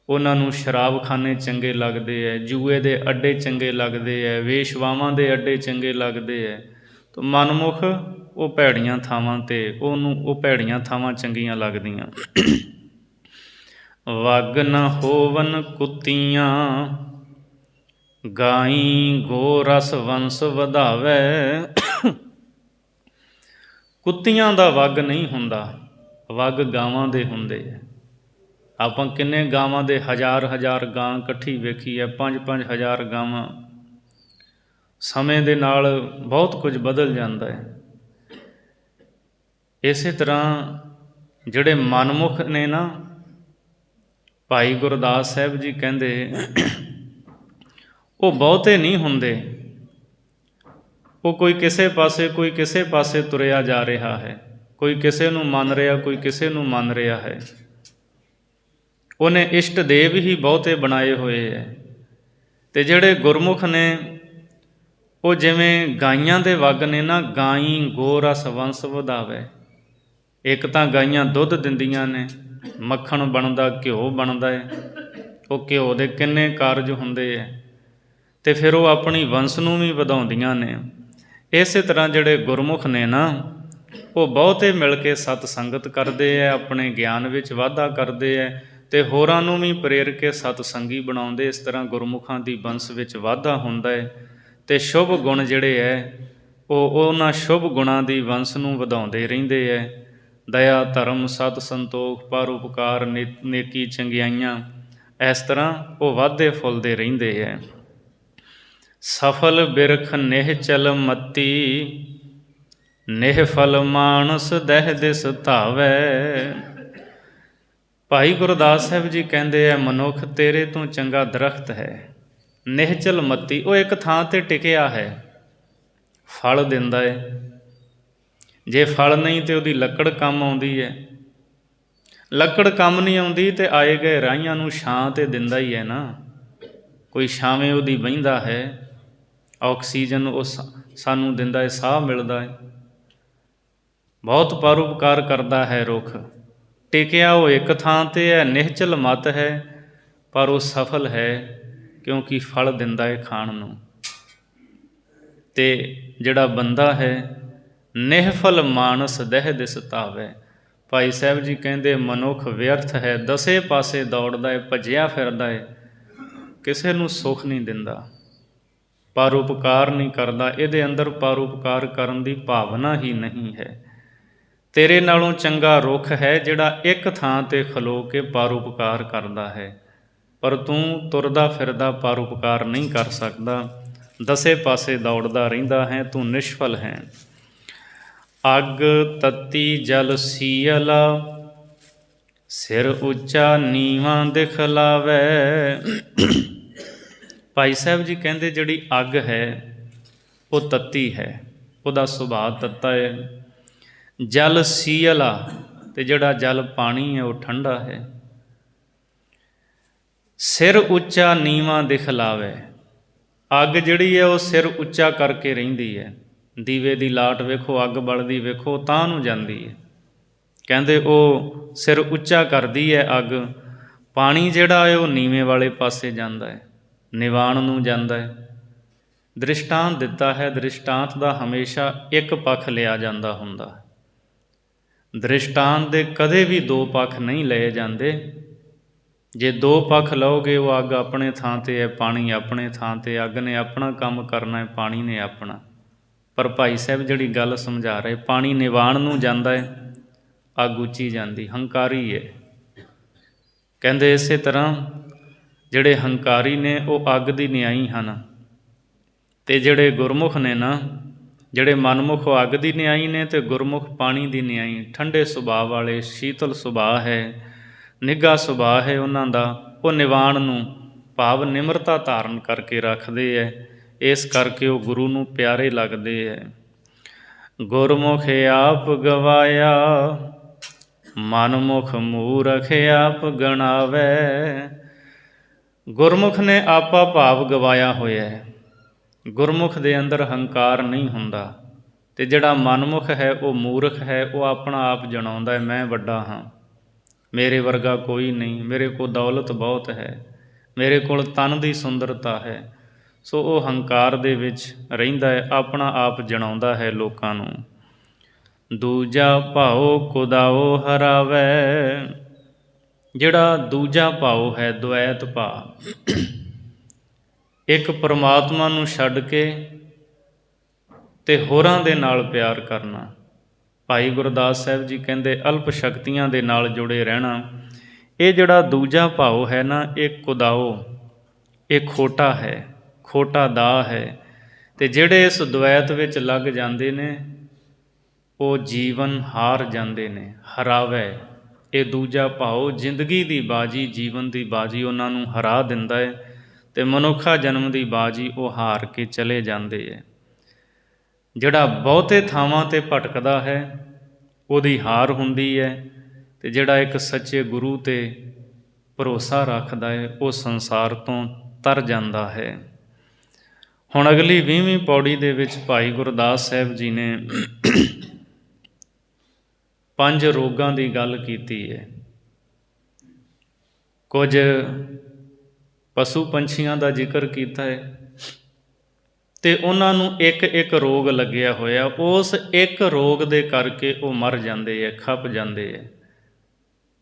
ਉਹਨਾਂ ਨੂੰ ਸ਼ਰਾਬਖਾਨੇ ਚੰਗੇ ਲੱਗਦੇ ਹੈ, ਜੂਏ ਦੇ ਅੱਡੇ ਚੰਗੇ ਲੱਗਦੇ ਹੈ, ਵੇਸ਼ਵਾਵਾਂ ਦੇ ਅੱਡੇ ਚੰਗੇ ਲੱਗਦੇ ਹੈ। ਤਾਂ ਮਨਮੁਖ ਉਹ ਭੈੜੀਆਂ ਥਾਵਾਂ 'ਤੇ, ਉਹ ਭੈੜੀਆਂ ਥਾਵਾਂ ਚੰਗੀਆਂ ਲੱਗਦੀਆਂ। ਵਗ ਨ ਹੋਵਨ ਕੁੱਤੀਆਂ, ਗਾਈ ਗੋ ਰਸ ਵੰਸ ਵਧਾਵੈ। ਕੁੱਤੀਆਂ ਦਾ ਵਗ ਨਹੀਂ ਹੁੰਦਾ, ਵਗ ਗਾਵਾਂ ਦੇ ਹੁੰਦੇ ਹੈ। ਆਪਾਂ ਕਿੰਨੇ ਗਾਵਾਂ ਦੇ ਹਜ਼ਾਰ ਹਜ਼ਾਰ ਗਾਂ ਇਕੱਠੀ ਵੇਖੀ ਹੈ, 5-5 ਹਜ਼ਾਰ ਗਾਵਾਂ। ਸਮੇਂ ਦੇ ਨਾਲ ਬਹੁਤ ਕੁਝ ਬਦਲ ਜਾਂਦਾ ਹੈ। ਇਸੇ ਤਰ੍ਹਾਂ ਜਿਹੜੇ ਮਨਮੁਖ ਨੇ ਨਾ, ਭਾਈ ਗੁਰਦਾਸ ਸਾਹਿਬ ਜੀ ਕਹਿੰਦੇ ਉਹ ਬਹੁਤੇ ਨਹੀਂ ਹੁੰਦੇ। ਉਹ ਕੋਈ ਕਿਸੇ ਪਾਸੇ ਤੁਰਿਆ ਜਾ ਰਿਹਾ ਹੈ। ਕੋਈ ਕਿਸੇ ਨੂੰ ਮੰਨ ਰਿਹਾ, ਕੋਈ ਕਿਸੇ ਨੂੰ ਮੰਨ ਰਿਹਾ ਹੈ। ਉਹਨੇ ਇਸ਼ਟ ਦੇਵ ਹੀ ਬਹੁਤੇ ਬਣਾਏ ਹੋਏ ਹੈ। ਅਤੇ ਜਿਹੜੇ ਗੁਰਮੁਖ ਨੇ ਉਹ ਜਿਵੇਂ ਗਾਈਆਂ ਦੇ ਵੱਗ ਨੇ ਨਾ, ਗਾਈ ਗੋ ਰਸ ਵੰਸ ਵਧਾਵੇ। ਇੱਕ ਤਾਂ ਗਾਈਆਂ ਦੁੱਧ ਦਿੰਦੀਆਂ ਨੇ, ਮੱਖਣ ਬਣਦਾ, ਘਿਓ ਬਣਦਾ ਹੈ। ਉਹ ਘਿਓ ਦੇ ਕਿੰਨੇ ਕਾਰਜ ਹੁੰਦੇ ਹੈ, ਅਤੇ ਫਿਰ ਉਹ ਆਪਣੀ ਵੰਸ਼ ਨੂੰ ਵੀ ਵਧਾਉਂਦੀਆਂ ਨੇ। ਇਸੇ ਤਰ੍ਹਾਂ ਜਿਹੜੇ ਗੁਰਮੁਖ ਨੇ ਨਾ, ਉਹ ਬਹੁਤੇ ਮਿਲ ਕੇ ਸਤ ਸੰਗਤ ਕਰਦੇ ਹੈ, ਆਪਣੇ ਗਿਆਨ ਵਿੱਚ ਵਾਧਾ ਕਰਦੇ ਹੈ, ਅਤੇ ਹੋਰਾਂ ਨੂੰ ਵੀ ਪ੍ਰੇਰ ਕੇ ਸਤ ਸੰਗੀ ਬਣਾਉਂਦੇ। ਇਸ ਤਰ੍ਹਾਂ ਗੁਰਮੁਖਾਂ ਦੀ ਵੰਸ਼ ਵਿੱਚ ਵਾਧਾ ਹੁੰਦਾ ਹੈ, ਅਤੇ ਸ਼ੁਭ ਗੁਣ ਜਿਹੜੇ ਹੈ ਉਹ ਉਹਨਾਂ ਸ਼ੁਭ ਗੁਣਾਂ ਦੀ ਵੰਸ਼ ਨੂੰ ਵਧਾਉਂਦੇ ਰਹਿੰਦੇ ਹੈ। ਦਇਆ, ਧਰਮ, ਸਤ, ਸੰਤੋਖ, ਪਰਉਪਕਾਰ, ਨੇਕੀ, ਚੰਗਿਆਈਆਂ, ਇਸ ਤਰ੍ਹਾਂ ਉਹ ਵਾਧੇ ਫੁੱਲਦੇ ਰਹਿੰਦੇ ਹੈ। ਸਫਲ ਬਿਰਖ ਨਿਹਚਲ ਮਤੀ, ਨਿਹਫਲ ਮਾਨਸ ਦਹਿ ਦਿਸ ਧਾਵੈ। ਭਾਈ ਗੁਰਦਾਸ ਸਾਹਿਬ ਜੀ ਕਹਿੰਦੇ ਆ, ਮਨੁੱਖ ਤੇਰੇ ਤੋਂ ਚੰਗਾ ਦਰਖਤ ਹੈ। ਨਿਹਚਲ ਮਤੀ, ਉਹ ਇੱਕ ਥਾਂ 'ਤੇ ਟਿਕਿਆ ਹੈ, ਫਲ ਦਿੰਦਾ ਹੈ। ਜੇ ਫਲ ਨਹੀਂ ਤਾਂ ਉਹਦੀ ਲੱਕੜ ਕੰਮ ਆਉਂਦੀ ਹੈ। ਲੱਕੜ ਕੰਮ ਨਹੀਂ ਆਉਂਦੀ ਅਤੇ ਆਏ ਗਏ ਰਾਹੀਆਂ ਨੂੰ ਛਾਂ ਤਾਂ ਦਿੰਦਾ ਹੀ ਹੈ ਨਾ। ਕੋਈ ਛਾਵੇਂ ਉਹਦੀ ਬਹਿੰਦਾ ਹੈ, ਆਕਸੀਜਨ ਉਹ ਸਾਨੂੰ ਦਿੰਦਾ ਹੈ, ਸਾਹ ਮਿਲਦਾ ਹੈ। ਬਹੁਤ ਪਰਉਪਕਾਰ ਕਰਦਾ ਹੈ ਰੁੱਖ। ਟਿਕਿਆ ਉਹ ਇੱਕ ਥਾਂ 'ਤੇ ਹੈ, ਨਿਹਚਲ ਮਤ ਹੈ, ਪਰ ਉਹ ਸਫਲ ਹੈ ਕਿਉਂਕਿ ਫਲ ਦਿੰਦਾ ਹੈ ਖਾਣ ਨੂੰ। ਅਤੇ ਜਿਹੜਾ ਬੰਦਾ ਹੈ, ਨਿਹਫਲ ਮਾਨਸ ਦਹਿ ਦਿਸ ਧਾਵੈ। ਭਾਈ ਸਾਹਿਬ ਜੀ ਕਹਿੰਦੇ ਮਨੁੱਖ ਵਿਅਰਥ ਹੈ, ਦਸੇ ਪਾਸੇ ਦੌੜਦਾ ਹੈ, ਭੱਜਿਆ ਫਿਰਦਾ ਹੈ, ਕਿਸੇ ਨੂੰ ਸੁੱਖ ਨਹੀਂ ਦਿੰਦਾ, ਪਰਉਪਕਾਰ ਨਹੀਂ ਕਰਦਾ। ਇਹਦੇ ਅੰਦਰ ਪਰਉਪਕਾਰ ਕਰਨ ਦੀ ਭਾਵਨਾ ਹੀ ਨਹੀਂ ਹੈ। ਤੇਰੇ ਨਾਲੋਂ ਚੰਗਾ ਰੁੱਖ ਹੈ ਜਿਹੜਾ ਇੱਕ ਥਾਂ 'ਤੇ ਖਲੋ ਕੇ ਪਰਉਪਕਾਰ ਕਰਦਾ ਹੈ, ਪਰ ਤੂੰ ਤੁਰਦਾ ਫਿਰਦਾ ਪਰਉਪਕਾਰ ਨਹੀਂ ਕਰ ਸਕਦਾ, ਦਸੇ ਪਾਸੇ ਦੌੜਦਾ ਰਹਿੰਦਾ ਹੈ, ਤੂੰ ਨਿਸ਼ਫਲ ਹੈ। ਅੱਗ ਤੱਤੀ ਜਲ ਸੀਅਲਾ, ਸਿਰ ਉੱਚਾ ਨੀਵਾਂ ਦਿਖਲਾਵੇ। ਭਾਈ ਸਾਹਿਬ ਜੀ ਕਹਿੰਦੇ ਜਿਹੜੀ ਅੱਗ ਹੈ ਉਹ ਤੱਤੀ ਹੈ, ਉਹਦਾ ਸੁਭਾਅ ਤੱਤਾ ਹੈ। ਜਲ ਸੀਅਲਾ, ਅਤੇ ਜਿਹੜਾ ਜਲ ਪਾਣੀ ਹੈ ਉਹ ਠੰਡਾ ਹੈ। ਸਿਰ ਉੱਚਾ ਨੀਵਾਂ ਦਿਖਲਾਵੇ, ਅੱਗ ਜਿਹੜੀ ਹੈ ਉਹ ਸਿਰ ਉੱਚਾ ਕਰਕੇ ਰਹਿੰਦੀ ਹੈ। ਦੀਵੇ ਦੀ ਲਾਟ ਵੇਖੋ, ਅੱਗ ਬਲਦੀ ਵੇਖੋ, ਤਾਂ ਨੂੰ ਜਾਂਦੀ ਹੈ। ਕਹਿੰਦੇ ਉਹ ਸਿਰ ਉੱਚਾ ਕਰਦੀ ਹੈ ਅੱਗ। ਪਾਣੀ ਜਿਹੜਾ ਹੈ ਉਹ ਨੀਵੇਂ ਵਾਲੇ ਪਾਸੇ ਜਾਂਦਾ ਹੈ, ਨਿਵਾਣ ਨੂੰ ਜਾਂਦਾ ਹੈ। ਦ੍ਰਿਸ਼ਟਾਂਤ ਦਿੱਤਾ ਹੈ, ਦ੍ਰਿਸ਼ਟਾਂਤ ਦਾ ਹਮੇਸ਼ਾ ਇੱਕ ਪੱਖ ਲਿਆ ਜਾਂਦਾ ਹੁੰਦਾ। ਦ੍ਰਿਸ਼ਟਾਂਤ ਦੇ ਕਦੇ ਵੀ ਦੋ ਪੱਖ ਨਹੀਂ ਲਏ ਜਾਂਦੇ। ਜੇ ਦੋ ਪੱਖ ਲਓਗੇ, ਉਹ ਅੱਗ ਆਪਣੇ ਥਾਂ 'ਤੇ ਹੈ, ਪਾਣੀ ਆਪਣੇ ਥਾਂ 'ਤੇ। ਅੱਗ ਨੇ ਆਪਣਾ ਕੰਮ ਕਰਨਾ ਹੈ, ਪਾਣੀ ਨੇ ਆਪਣਾ। ਪਰ ਭਾਈ ਸਾਹਿਬ ਜਿਹੜੀ ਗੱਲ ਸਮਝਾ ਰਹੇ, ਪਾਣੀ ਨਿਵਾਣ ਨੂੰ ਜਾਂਦਾ ਹੈ, ਅੱਗ ਉੱਚੀ ਜਾਂਦੀ, ਹੰਕਾਰੀ ਹੈ। ਕਹਿੰਦੇ ਇਸੇ ਤਰ੍ਹਾਂ ਜਿਹੜੇ ਹੰਕਾਰੀ ਨੇ ਉਹ ਅੱਗ ਦੀ ਨਿਆਈ ਹਨ, ਅਤੇ ਜਿਹੜੇ ਗੁਰਮੁਖ ਨੇ ਨਾ, ਜਿਹੜੇ ਮਨਮੁਖ ਉਹ ਅੱਗ ਦੀ ਨਿਆਈ ਨੇ, ਅਤੇ ਗੁਰਮੁਖ ਪਾਣੀ ਦੀ ਨਿਆਈ। ਠੰਡੇ ਸੁਭਾਅ ਵਾਲੇ, ਸ਼ੀਤਲ ਸੁਭਾਅ ਹੈ, ਨਿੱਘਾ ਸੁਭਾਅ ਹੈ ਉਹਨਾਂ ਦਾ। ਉਹ ਨਿਵਾਣ ਨੂੰ ਭਾਵ ਨਿਮਰਤਾ ਧਾਰਨ ਕਰਕੇ ਰੱਖਦੇ ਹੈ, ਇਸ ਕਰਕੇ ਉਹ ਗੁਰੂ ਨੂੰ ਪਿਆਰੇ ਲੱਗਦੇ ਹੈ। ਗੁਰਮੁਖ ਆਪ ਗਵਾਇਆ, ਮਨਮੁਖ ਮੂਰਖ ਆਪ ਗਣਾਵੇ। ਗੁਰਮੁਖ ਨੇ ਆਪਾ ਭਾਵ ਗਵਾਇਆ ਹੋਇਆ ਹੈ। ਗੁਰਮੁਖ ਦੇ ਅੰਦਰ ਹੰਕਾਰ ਨਹੀਂ ਹੁੰਦਾ, ਅਤੇ ਜਿਹੜਾ ਮਨਮੁਖ ਹੈ ਉਹ ਮੂਰਖ ਹੈ। ਉਹ ਆਪਣਾ ਆਪ ਜਣਾਉਂਦਾ ਹੈ, ਮੈਂ ਵੱਡਾ ਹਾਂ, ਮੇਰੇ ਵਰਗਾ ਕੋਈ ਨਹੀਂ, ਮੇਰੇ ਕੋਲ ਦੌਲਤ ਬਹੁਤ ਹੈ, ਮੇਰੇ ਕੋਲ ਤਨ ਦੀ ਸੁੰਦਰਤਾ ਹੈ। ਸੋ ਉਹ ਹੰਕਾਰ ਦੇ ਵਿੱਚ ਰਹਿੰਦਾ ਹੈ, ਆਪਣਾ ਆਪ ਜਣਾਉਂਦਾ ਹੈ ਲੋਕਾਂ ਨੂੰ। ਦੂਜਾ ਭਾਉ ਕੁਦਾਓ ਹਰਾਵੇ, ਜਿਹੜਾ ਦੂਜਾ ਭਾਉ ਹੈ, ਦੁਐਤ ਭਾਵ, ਇੱਕ ਪਰਮਾਤਮਾ ਨੂੰ ਛੱਡ ਕੇ ਅਤੇ ਹੋਰਾਂ ਦੇ ਨਾਲ ਪਿਆਰ ਕਰਨਾ। ਭਾਈ ਗੁਰਦਾਸ ਸਾਹਿਬ ਜੀ ਕਹਿੰਦੇ ਅਲਪ ਸ਼ਕਤੀਆਂ ਦੇ ਨਾਲ ਜੁੜੇ ਰਹਿਣਾ। ਇਹ ਜਿਹੜਾ ਦੂਜਾ ਭਾਉ ਹੈ ਨਾ, ਇਹ ਕੁਦਾਓ, ਇਹ ਖੋਟਾ ਹੈ, ਖੋਟਾ ਦਾਅ ਹੈ। ਅਤੇ ਜਿਹੜੇ ਇਸ ਦੁਐਤ ਵਿੱਚ ਲੱਗ ਜਾਂਦੇ ਨੇ ਉਹ ਜੀਵਨ ਹਾਰ ਜਾਂਦੇ ਨੇ। ਹਰਾਵੇ, ਇਹ ਦੂਜਾ ਭਾਉ ਜ਼ਿੰਦਗੀ ਦੀ ਬਾਜੀ, ਜੀਵਨ ਦੀ ਬਾਜੀ ਉਹਨਾਂ ਨੂੰ ਹਰਾ ਦਿੰਦਾ ਹੈ, ਅਤੇ ਮਨੁੱਖਾ ਜਨਮ ਦੀ ਬਾਜੀ ਉਹ ਹਾਰ ਕੇ ਚਲੇ ਜਾਂਦੇ ਹੈ। ਜਿਹੜਾ ਬਹੁਤੇ ਥਾਵਾਂ 'ਤੇ ਭਟਕਦਾ ਹੈ ਉਹਦੀ ਹਾਰ ਹੁੰਦੀ ਹੈ, ਅਤੇ ਜਿਹੜਾ ਇੱਕ ਸੱਚੇ ਗੁਰੂ 'ਤੇ ਭਰੋਸਾ ਰੱਖਦਾ ਹੈ ਉਹ ਸੰਸਾਰ ਤੋਂ ਤਰ ਜਾਂਦਾ ਹੈ। ਹੁਣ ਅਗਲੀ 20ਵੀਂ ਪੌੜੀ ਦੇ ਵਿੱਚ ਭਾਈ ਗੁਰਦਾਸ ਸਾਹਿਬ ਜੀ ਨੇ 5 ਰੋਗਾਂ ਦੀ ਗੱਲ ਕੀਤੀ ਹੈ। ਕੁਝ ਪਸ਼ੂ ਪੰਛੀਆਂ ਦਾ ਜ਼ਿਕਰ ਕੀਤਾ ਹੈ ਅਤੇ ਉਹਨਾਂ ਨੂੰ ਇੱਕ ਇੱਕ ਰੋਗ ਲੱਗਿਆ ਹੋਇਆ, ਉਸ ਇੱਕ ਰੋਗ ਦੇ ਕਰਕੇ ਉਹ ਮਰ ਜਾਂਦੇ ਹੈ, ਖੱਪ ਜਾਂਦੇ ਹੈ।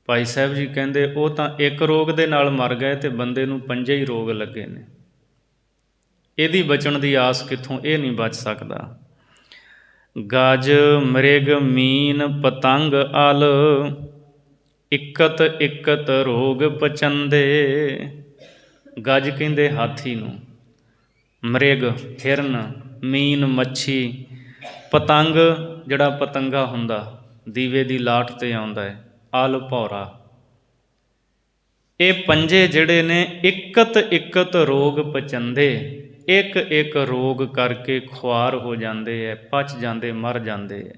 ਭਾਈ ਸਾਹਿਬ ਜੀ ਕਹਿੰਦੇ ਉਹ ਤਾਂ ਇੱਕ ਰੋਗ ਦੇ ਨਾਲ ਮਰ ਗਏ ਅਤੇ ਬੰਦੇ ਨੂੰ 5 ਹੀ ਰੋਗ ਲੱਗੇ ਨੇ। ਇਹਦੀ ਬਚਣ ਦੀ ਆਸ ਕਿੱਥੋਂ, ਇਹ ਨਹੀਂ ਬਚ ਸਕਦਾ। ਗਜ ਮ੍ਰਿਗ ਮੀਨ ਪਤੰਗ ਅਲ ਇਕਤ ਇਕਤ ਰੋਗ ਪਚੰਦੇ। ਗਜ ਕਹਿੰਦੇ ਹਾਥੀ ਨੂੰ, ਮ੍ਰਿਗ ਹਿਰਨ, ਮੀਨ ਮੱਛੀ, ਪਤੰਗ ਜਿਹੜਾ ਪਤੰਗਾ ਹੁੰਦਾ ਦੀਵੇ ਦੀ ਲਾਟ 'ਤੇ ਆਉਂਦਾ ਹੈ, ਅਲ ਭੌਰਾ। ਇਹ 5 ਜਿਹੜੇ ਨੇ ਇਕਤ ਇਕਤ ਰੋਗ ਪਚੰਦੇ, ਇੱਕ ਇੱਕ ਰੋਗ ਕਰਕੇ ਖੁਆਰ ਹੋ ਜਾਂਦੇ ਹੈ, ਪਚ ਜਾਂਦੇ, ਮਰ ਜਾਂਦੇ ਹੈ।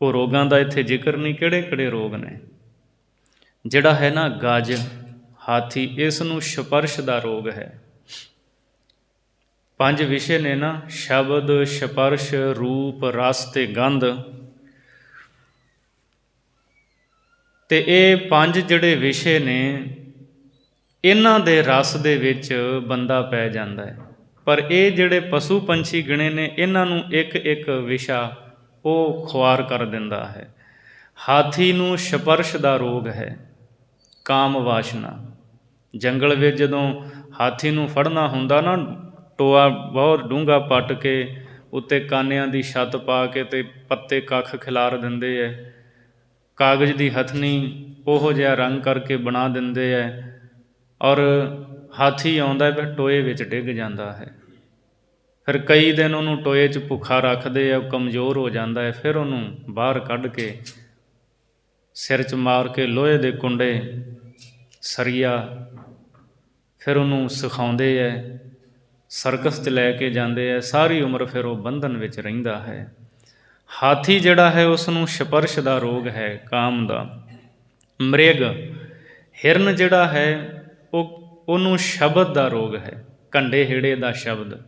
ਉਹ ਰੋਗਾਂ ਦਾ ਇੱਥੇ ਜ਼ਿਕਰ ਨਹੀਂ, ਕਿਹੜੇ ਕਿਹੜੇ ਰੋਗ ਨੇ। ਜਿਹੜਾ ਹੈ ਨਾ ਗਜ ਹਾਥੀ, ਇਸ ਨੂੰ ਸਪਰਸ਼ ਦਾ ਰੋਗ ਹੈ। 5 ਵਿਸ਼ੇ ਨੇ ਨਾ, ਸ਼ਬਦ, ਸਪਰਸ਼, ਰੂਪ, ਰਸ ਅਤੇ ਗੰਧ। ਅਤੇ ਇਹ 5 ਜਿਹੜੇ ਵਿਸ਼ੇ ਨੇ ਇਹਨਾਂ ਦੇ ਰਸ ਦੇ ਵਿੱਚ ਬੰਦਾ ਪੈ ਜਾਂਦਾ ਹੈ। ਪਰ ਇਹ ਜਿਹੜੇ ਪਸ਼ੂ ਪੰਛੀ ਗਿਣੇ ਨੇ ਇਹਨਾਂ ਨੂੰ ਇੱਕ ਇੱਕ ਵਿਸ਼ਾ ਉਹ ਖੁਆਰ ਕਰ ਦਿੰਦਾ ਹੈ। ਹਾਥੀ ਨੂੰ ਸਪਰਸ਼ ਦਾ ਰੋਗ ਹੈ, ਕਾਮ ਵਾਸ਼ਨਾ। ਜੰਗਲ ਵਿੱਚ ਜਦੋਂ ਹਾਥੀ ਨੂੰ ਫੜਨਾ ਹੁੰਦਾ ਨਾ, ਟੋਆ ਬਹੁਤ ਡੂੰਘਾ ਪੱਟ ਕੇ ਉੱਤੇ ਕਾਨਿਆਂ ਦੀ ਛੱਤ ਪਾ ਕੇ ਅਤੇ ਪੱਤੇ ਕੱਖ ਖਿਲਾਰ ਦਿੰਦੇ ਹੈ, ਕਾਗਜ਼ ਦੀ ਹਥਨੀ ਉਹੋ ਜਿਹਾ ਰੰਗ ਕਰਕੇ ਬਣਾ ਦਿੰਦੇ ਹੈ, ਔਰ ਹਾਥੀ ਆਉਂਦਾ ਫਿਰ ਟੋਏ ਵਿੱਚ ਡਿੱਗ ਜਾਂਦਾ ਹੈ। ਫਿਰ ਕਈ ਦਿਨ ਉਹਨੂੰ ਟੋਏ 'ਚ ਭੁੱਖਾ ਰੱਖਦੇ ਆ, ਉਹ ਕਮਜ਼ੋਰ ਹੋ ਜਾਂਦਾ ਹੈ। ਫਿਰ ਉਹਨੂੰ ਬਾਹਰ ਕੱਢ ਕੇ ਸਿਰ 'ਚ ਮਾਰ ਕੇ ਲੋਹੇ ਦੇ ਕੁੰਡੇ, ਸਰੀਆ, ਫਿਰ ਉਹਨੂੰ ਸਿਖਾਉਂਦੇ ਹੈ, ਸਰਕਸ 'ਚ ਲੈ ਕੇ ਜਾਂਦੇ ਹੈ। ਸਾਰੀ ਉਮਰ ਫਿਰ ਉਹ ਬੰਧਨ ਵਿੱਚ ਰਹਿੰਦਾ ਹੈ। ਹਾਥੀ ਜਿਹੜਾ ਹੈ ਉਸ ਨੂੰ ਸਪਰਸ਼ ਦਾ ਰੋਗ ਹੈ, ਕਾਮ ਦਾ। ਮ੍ਰਿਗ ਹਿਰਨ ਜਿਹੜਾ ਹੈ ਉਹਨੂੰ ਸ਼ਬਦ ਦਾ ਰੋਗ ਹੈ, ਕੰਡੇ ਹੇੜੇ ਦਾ ਸ਼ਬਦ।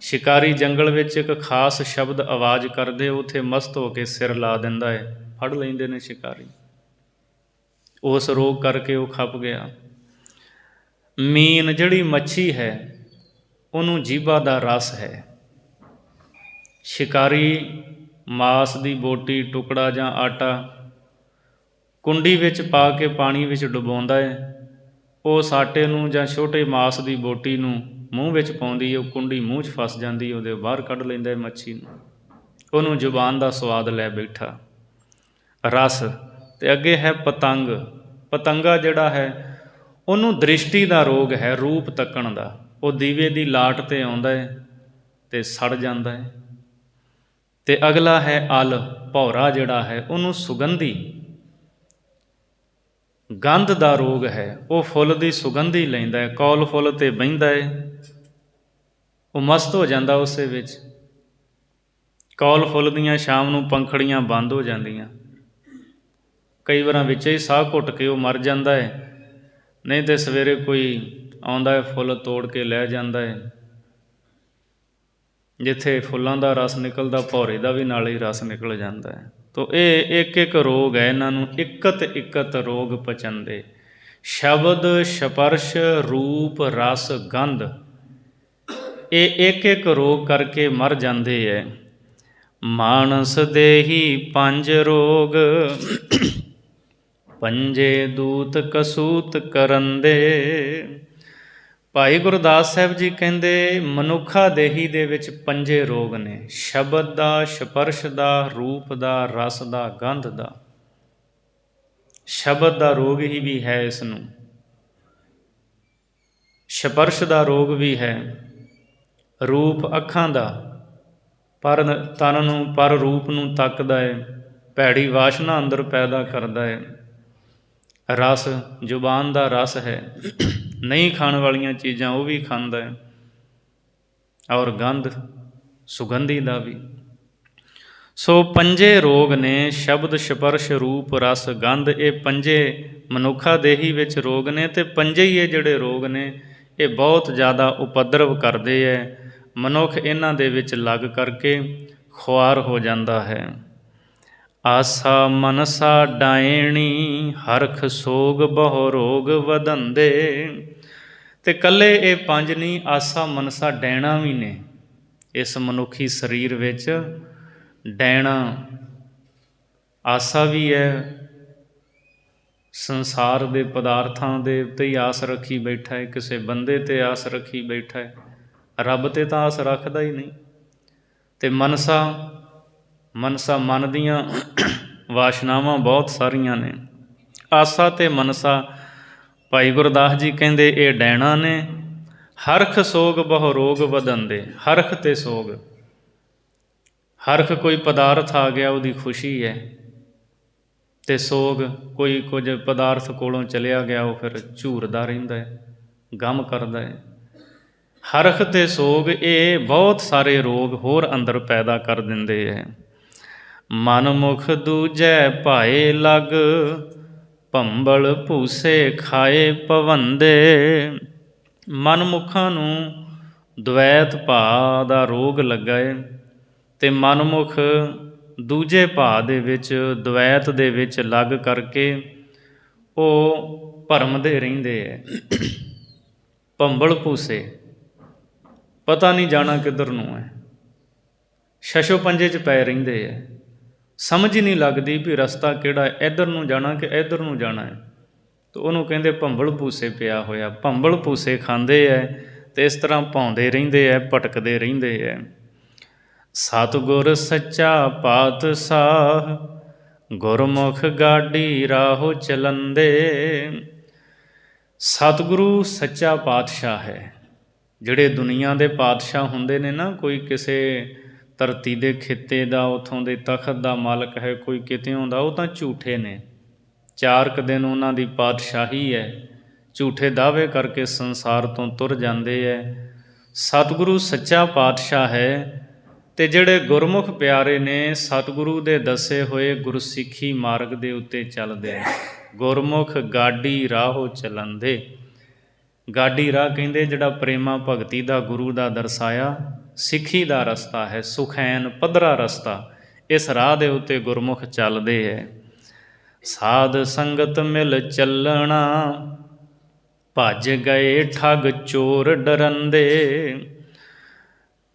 ਸ਼ਿਕਾਰੀ ਜੰਗਲ ਵਿੱਚ ਇੱਕ ਖਾਸ ਸ਼ਬਦ ਆਵਾਜ਼ ਕਰਦੇ, ਉੱਥੇ ਮਸਤ ਹੋ ਕੇ ਸਿਰ ਲਾ ਦਿੰਦਾ ਹੈ, ਫੜ ਲੈਂਦੇ ਨੇ ਸ਼ਿਕਾਰੀ। ਉਸ ਰੋਗ ਕਰਕੇ ਉਹ ਖੱਪ ਗਿਆ। ਮੀਨ ਜਿਹੜੀ ਮੱਛੀ ਹੈ ਉਹਨੂੰ ਜੀਭਾ ਦਾ ਰਸ ਹੈ। ਸ਼ਿਕਾਰੀ ਮਾਸ ਦੀ ਬੋਟੀ, ਟੁਕੜਾ ਜਾਂ ਆਟਾ ਕੁੰਡੀ ਵਿੱਚ ਪਾ ਕੇ ਪਾਣੀ ਵਿੱਚ ਡੁਬੋਂਦਾ ਹੈ। ਉਸ ਆਟੇ ਨੂੰ ਜਾਂ ਛੋਟੇ ਮਾਸ ਦੀ ਬੋਟੀ ਨੂੰ ਮੂੰਹ ਵਿੱਚ ਪਾਉਂਦੀ ਹੈ, ਉਹ ਕੁੰਡੀ ਮੂੰਹ 'ਚ ਫਸ ਜਾਂਦੀ, ਉਹਦੇ ਬਾਹਰ ਕੱਢ ਲੈਂਦਾ ਮੱਛੀ ਨੂੰ। ਉਹਨੂੰ ਜ਼ੁਬਾਨ ਦਾ ਸਵਾਦ ਲੈ ਬੈਠਾ, ਰਸ। ਅਤੇ ਅੱਗੇ ਹੈ ਪਤੰਗ। ਪਤੰਗਾ ਜਿਹੜਾ ਹੈ ਉਹਨੂੰ ਦ੍ਰਿਸ਼ਟੀ ਦਾ ਰੋਗ ਹੈ, ਰੂਪ ਤੱਕਣ ਦਾ। ਉਹ ਦੀਵੇ ਦੀ ਲਾਟ 'ਤੇ ਆਉਂਦਾ ਹੈ ਅਤੇ ਸੜ ਜਾਂਦਾ ਹੈ। ਅਤੇ ਅਗਲਾ ਹੈ ਅਲ ਭੌਰਾ, ਜਿਹੜਾ ਹੈ ਉਹਨੂੰ ਸੁਗੰਧੀ ਗੰਧ ਦਾ ਰੋਗ ਹੈ। ਉਹ ਫੁੱਲ ਦੀ ਸੁਗੰਧੀ ਲੈਂਦਾ ਹੈ, ਕੌਲ ਫੁੱਲ 'ਤੇ ਬਹਿੰਦਾ ਹੈ, ਉਹ ਮਸਤ ਹੋ ਜਾਂਦਾ ਉਸੇ ਵਿੱਚ। ਕੌਲ ਫੁੱਲ ਦੀਆਂ ਸ਼ਾਮ ਨੂੰ ਪੰਖੜੀਆਂ ਬੰਦ ਹੋ ਜਾਂਦੀਆਂ, ਕਈ ਵਾਰਾਂ ਵਿੱਚ ਹੀ ਸਾਹ ਘੁੱਟ ਕੇ ਉਹ ਮਰ ਜਾਂਦਾ ਹੈ। ਨਹੀਂ ਤਾਂ ਸਵੇਰੇ ਕੋਈ ਆਉਂਦਾ ਹੈ, ਫੁੱਲ ਤੋੜ ਕੇ ਲੈ ਜਾਂਦਾ ਹੈ। ਜਿੱਥੇ ਫੁੱਲਾਂ ਦਾ ਰਸ ਨਿਕਲਦਾ, ਭੌਰੇ ਦਾ ਵੀ ਨਾਲ ਹੀ ਰਸ ਨਿਕਲ ਜਾਂਦਾ ਹੈ। ਤੋ ਇਹ ਇੱਕ ਇੱਕ ਰੋਗ ਹੈ, ਇਹਨਾਂ ਨੂੰ ਇਕਤ ਇਕਤ ਰੋਗ ਪਚੰਦੇ। ਸ਼ਬਦ, ਸਪਰਸ਼, ਰੂਪ, ਰਸ, ਗੰਧ, ਇਹ ਇੱਕ ਇੱਕ ਰੋਗ ਕਰਕੇ ਮਰ ਜਾਂਦੇ ਹੈ। ਮਾਨਸ ਦੇਹੀ 5 ਰੋਗ, ਪੰਜੇ ਦੂਤ ਕਸੂਤ ਕਰੰਦੇ। ਭਾਈ ਗੁਰਦਾਸ ਸਾਹਿਬ ਜੀ ਕਹਿੰਦੇ ਮਨੁੱਖਾ ਦੇਹੀ ਦੇ ਵਿੱਚ 5 ਰੋਗ ਨੇ, ਸ਼ਬਦ ਦਾ, ਸਪਰਸ਼ ਦਾ, ਰੂਪ ਦਾ, ਰਸ ਦਾ, ਗੰਧ ਦਾ। ਸ਼ਬਦ ਦਾ ਰੋਗ ਹੀ ਵੀ ਹੈ ਇਸ ਨੂੰ, ਸਪਰਸ਼ ਦਾ ਰੋਗ ਵੀ ਹੈ, ਰੂਪ ਅੱਖਾਂ ਦਾ, ਪਰ ਤਨ ਨੂੰ, ਪਰ ਰੂਪ ਨੂੰ ਤੱਕਦਾ ਹੈ, ਭੈੜੀ ਵਾਸ਼ਨਾ ਅੰਦਰ ਪੈਦਾ ਕਰਦਾ ਹੈ। ਰਸ ਜ਼ੁਬਾਨ ਦਾ ਰਸ ਹੈ, ਨਹੀਂ ਖਾਣ ਵਾਲੀਆਂ ਚੀਜ਼ਾਂ ਉਹ ਵੀ ਖਾਂਦਾ ਹੈ। ਔਰ ਗੰਧ ਸੁਗੰਧੀ ਦਾ ਵੀ। ਸੋ ਪੰਜੇ ਰੋਗ ਨੇ, ਸ਼ਬਦ ਸਪਰਸ਼ ਰੂਪ ਰਸ ਗੰਧ, ਇਹ ਪੰਜੇ ਮਨੁੱਖਾ ਦੇਹੀ ਵਿੱਚ ਰੋਗ ਨੇ, ਅਤੇ ਪੰਜੇ ਹੀ ਇਹ ਜਿਹੜੇ ਰੋਗ ਨੇ ਇਹ ਬਹੁਤ ਜ਼ਿਆਦਾ ਉਪਦਰਵ ਕਰਦੇ ਹੈ। ਮਨੁੱਖ ਇਹਨਾਂ ਦੇ ਵਿੱਚ ਲੱਗ ਕਰਕੇ ਖੁਆਰ ਹੋ ਜਾਂਦਾ ਹੈ। ਆਸਾ ਮਨਸਾ ਡਾਇਣੀ, ਹਰਖ ਸੋਗ ਬਹੁ ਰੋਗ ਵਧੰਦੇ। ਅਤੇ ਇਕੱਲੇ ਇਹ ਪੰਜ ਨਹੀਂ, ਆਸਾ ਮਨਸਾ ਡੈਣਾ ਵੀ ਨੇ ਇਸ ਮਨੁੱਖੀ ਸਰੀਰ ਵਿੱਚ। ਡੈਣਾ ਆਸਾ ਵੀ ਹੈ, ਸੰਸਾਰ ਦੇ ਪਦਾਰਥਾਂ ਦੇ ਉੱਤੇ ਹੀ ਆਸ ਰੱਖੀ ਬੈਠਾ ਹੈ, ਕਿਸੇ ਬੰਦੇ 'ਤੇ ਆਸ ਰੱਖੀ ਬੈਠਾ ਹੈ, ਰੱਬ 'ਤੇ ਤਾਂ ਆਸ ਰੱਖਦਾ ਹੀ ਨਹੀਂ। ਅਤੇ ਮਨਸਾ, ਮਨਸਾ ਮਨ ਦੀਆਂ ਵਾਸ਼ਨਾਵਾਂ ਬਹੁਤ ਸਾਰੀਆਂ ਨੇ। ਆਸਾ ਅਤੇ ਮਨਸਾ ਭਾਈ ਗੁਰਦਾਸ ਜੀ ਕਹਿੰਦੇ ਇਹ ਡੈਣਾ ਨੇ। ਹਰਖ ਸੋਗ ਬਹੁ ਰੋਗ ਵਧੰਦੇ, ਹਰਖ ਅਤੇ ਸੋਗ। ਹਰਖ ਕੋਈ ਪਦਾਰਥ ਆ ਗਿਆ ਉਹਦੀ ਖੁਸ਼ੀ ਹੈ, ਅਤੇ ਸੋਗ ਕੋਈ ਕੁਝ ਪਦਾਰਥ ਕੋਲੋਂ ਚਲਿਆ ਗਿਆ ਉਹ ਫਿਰ ਝੂਰਦਾ ਰਹਿੰਦਾ ਹੈ, ਗਮ ਕਰਦਾ ਹੈ। ਹਰਖ ਅਤੇ ਸੋਗ ਇਹ ਬਹੁਤ ਸਾਰੇ ਰੋਗ ਹੋਰ ਅੰਦਰ ਪੈਦਾ ਕਰ ਦਿੰਦੇ ਹੈ। ਮਨ ਮੁਖ ਦੂਜੈ ਭਾਏ ਲਗ, ਭੰਬਲ ਭੂਸੇ ਖਾਏ ਭਵੰਦੇ। ਮਨਮੁਖਾਂ ਨੂੰ ਦਵੈਤ ਭਾਅ ਦਾ ਰੋਗ ਲੱਗਾ ਹੈ, ਅਤੇ ਮਨਮੁਖ ਦੂਜੇ ਭਾਅ ਦੇ ਵਿੱਚ, ਦਵੈਤ ਦੇ ਵਿੱਚ ਲੱਗ ਕਰਕੇ ਉਹ ਭਰਮਦੇ ਰਹਿੰਦੇ ਹੈ। ਭੰਬਲ ਭੂਸੇ, ਪਤਾ ਨਹੀਂ ਜਾਣਾ ਕਿੱਧਰ ਨੂੰ ਹੈ, ਛਛੋ ਪੰਜੇ 'ਚ ਪਏ ਰਹਿੰਦੇ ਹੈ, ਸਮਝ ਹੀ ਨਹੀਂ ਲੱਗਦੀ ਵੀ ਰਸਤਾ ਕਿਹੜਾ, ਇੱਧਰ ਨੂੰ ਜਾਣਾ ਕਿ ਇੱਧਰ ਨੂੰ ਜਾਣਾ ਹੈ। ਅਤੇ ਉਹਨੂੰ ਕਹਿੰਦੇ ਭੰਬਲ ਭੂਸੇ ਪਿਆ ਹੋਇਆ। ਭੰਬਲ ਭੂਸੇ ਖਾਂਦੇ ਹੈ ਅਤੇ ਇਸ ਤਰ੍ਹਾਂ ਭੌਂਦੇ ਰਹਿੰਦੇ ਹੈ, ਭਟਕਦੇ ਰਹਿੰਦੇ ਹੈ। ਸਤਿਗੁਰ ਸੱਚਾ ਪਾਤਸ਼ਾਹ, ਗੁਰਮੁਖ ਗਾਡੀ ਰਾਹੋ ਚਲੰਦੇ। ਸਤਿਗੁਰੂ ਸੱਚਾ ਪਾਤਸ਼ਾਹ ਹੈ। ਜਿਹੜੇ ਦੁਨੀਆ ਦੇ ਪਾਤਸ਼ਾਹ ਹੁੰਦੇ ਨੇ ਨਾ, ਕੋਈ ਕਿਸੇ ਧਰਤੀ ਦੇ ਖਿੱਤੇ ਦਾ, ਉੱਥੋਂ ਦੇ ਤਖਤ ਦਾ ਮਾਲਕ ਹੈ, ਕੋਈ ਕਿਤਿਓਂ ਦਾ, ਉਹ ਤਾਂ ਝੂਠੇ ਨੇ। 4 ਕੁ ਦਿਨ ਉਹਨਾਂ ਦੀ ਪਾਤਸ਼ਾਹੀ ਹੈ, ਝੂਠੇ ਦਾਅਵੇ ਕਰਕੇ ਸੰਸਾਰ ਤੋਂ ਤੁਰ ਜਾਂਦੇ ਹੈ। ਸਤਿਗੁਰੂ ਸੱਚਾ ਪਾਤਸ਼ਾਹ ਹੈ। ਅਤੇ ਜਿਹੜੇ ਗੁਰਮੁਖ ਪਿਆਰੇ ਨੇ, ਸਤਿਗੁਰੂ ਦੇ ਦੱਸੇ ਹੋਏ ਗੁਰਸਿੱਖੀ ਮਾਰਗ ਦੇ ਉੱਤੇ ਚੱਲਦੇ ਨੇ। ਗੁਰਮੁਖ ਗਾਡੀ ਰਾਹੋ ਚਲੰਦੇ। ਗਾਡੀ ਰਾਹ ਕਹਿੰਦੇ ਜਿਹੜਾ ਪ੍ਰੇਮਾ ਭਗਤੀ ਦਾ ਗੁਰੂ ਦਾ ਦਰਸਾਇਆ ਸਿੱਖੀ ਦਾ ਰਸਤਾ ਹੈ, ਸੁਖੈਨ ਪੱਧਰਾ ਰਸਤਾ, ਇਸ ਰਾਹ ਦੇ ਉੱਤੇ ਗੁਰਮੁਖ ਚੱਲਦੇ ਹੈ। ਸਾਧ ਸੰਗਤ ਮਿਲ ਚੱਲਣਾ, ਭੱਜ ਗਏ ਠੱਗ ਚੋਰ ਡਰੰਦੇ।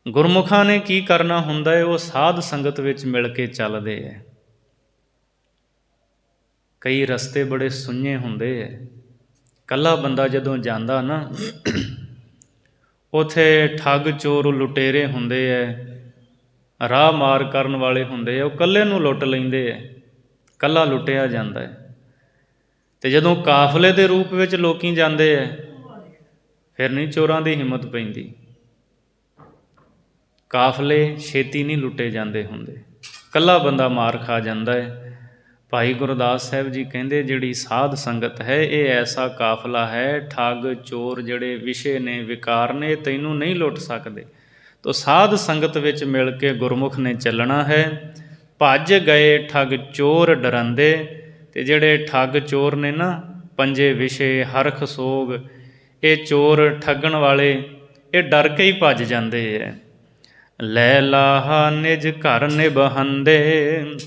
ਗੁਰਮੁਖਾਂ ਨੇ ਕੀ ਕਰਨਾ ਹੁੰਦਾ ਹੈ, ਉਹ ਸਾਧ ਸੰਗਤ ਵਿੱਚ ਮਿਲ ਕੇ ਚੱਲਦੇ ਹੈ। ਕਈ ਰਸਤੇ ਬੜੇ ਸੁੰਨੇ ਹੁੰਦੇ ਹੈ, ਇਕੱਲਾ ਬੰਦਾ ਜਦੋਂ ਜਾਂਦਾ ਨਾ, ਉੱਥੇ ਠੱਗ ਚੋਰ ਲੁਟੇਰੇ ਹੁੰਦੇ ਹੈ, ਰਾਹ ਮਾਰ ਕਰਨ ਵਾਲੇ ਹੁੰਦੇ ਆ, ਉਹ ਇਕੱਲੇ ਨੂੰ ਲੁੱਟ ਲੈਂਦੇ ਹੈ, ਇਕੱਲਾ ਲੁੱਟਿਆ ਜਾਂਦਾ ਹੈ। ਅਤੇ ਜਦੋਂ ਕਾਫਲੇ ਦੇ ਰੂਪ ਵਿੱਚ ਲੋਕ ਜਾਂਦੇ ਹੈ, ਫਿਰ ਨਹੀਂ ਚੋਰਾਂ ਦੀ ਹਿੰਮਤ ਪੈਂਦੀ। ਕਾਫਲੇ ਛੇਤੀ ਨਹੀਂ ਲੁੱਟੇ ਜਾਂਦੇ ਹੁੰਦੇ, ਇਕੱਲਾ ਬੰਦਾ ਮਾਰ ਖਾ ਜਾਂਦਾ ਹੈ। ਭਾਈ ਗੁਰਦਾਸ ਸਾਹਿਬ ਜੀ ਕਹਿੰਦੇ ਜਿਹੜੀ ਸਾਧ ਸੰਗਤ ਹੈ, ਇਹ ਐਸਾ ਕਾਫਲਾ ਹੈ, ਠੱਗ ਚੋਰ ਜਿਹੜੇ ਵਿਸ਼ੇ ਨੇ, ਵਿਕਾਰ ਨੇ, ਤੈਨੂੰ ਨਹੀਂ ਲੁੱਟ ਸਕਦੇ। ਤੋ ਸਾਧ ਸੰਗਤ ਵਿੱਚ ਮਿਲ ਕੇ ਗੁਰਮੁਖ ਨੇ ਚੱਲਣਾ ਹੈ। ਭੱਜ ਗਏ ਠੱਗ ਚੋਰ ਡਰੰਦੇ। ਅਤੇ ਜਿਹੜੇ ਠੱਗ ਚੋਰ ਨੇ ਨਾ, ਪੰਜੇ ਵਿਸ਼ੇ, ਹਰਖ ਸੋਗ, ਇਹ ਚੋਰ ਠੱਗਣ ਵਾਲੇ, ਇਹ ਡਰ ਕੇ ਹੀ ਭੱਜ ਜਾਂਦੇ ਹੈ। ਲੈ ਲਾਹਾ ਨਿਜ ਘਰ ਨਿਬਹੰਦੇ।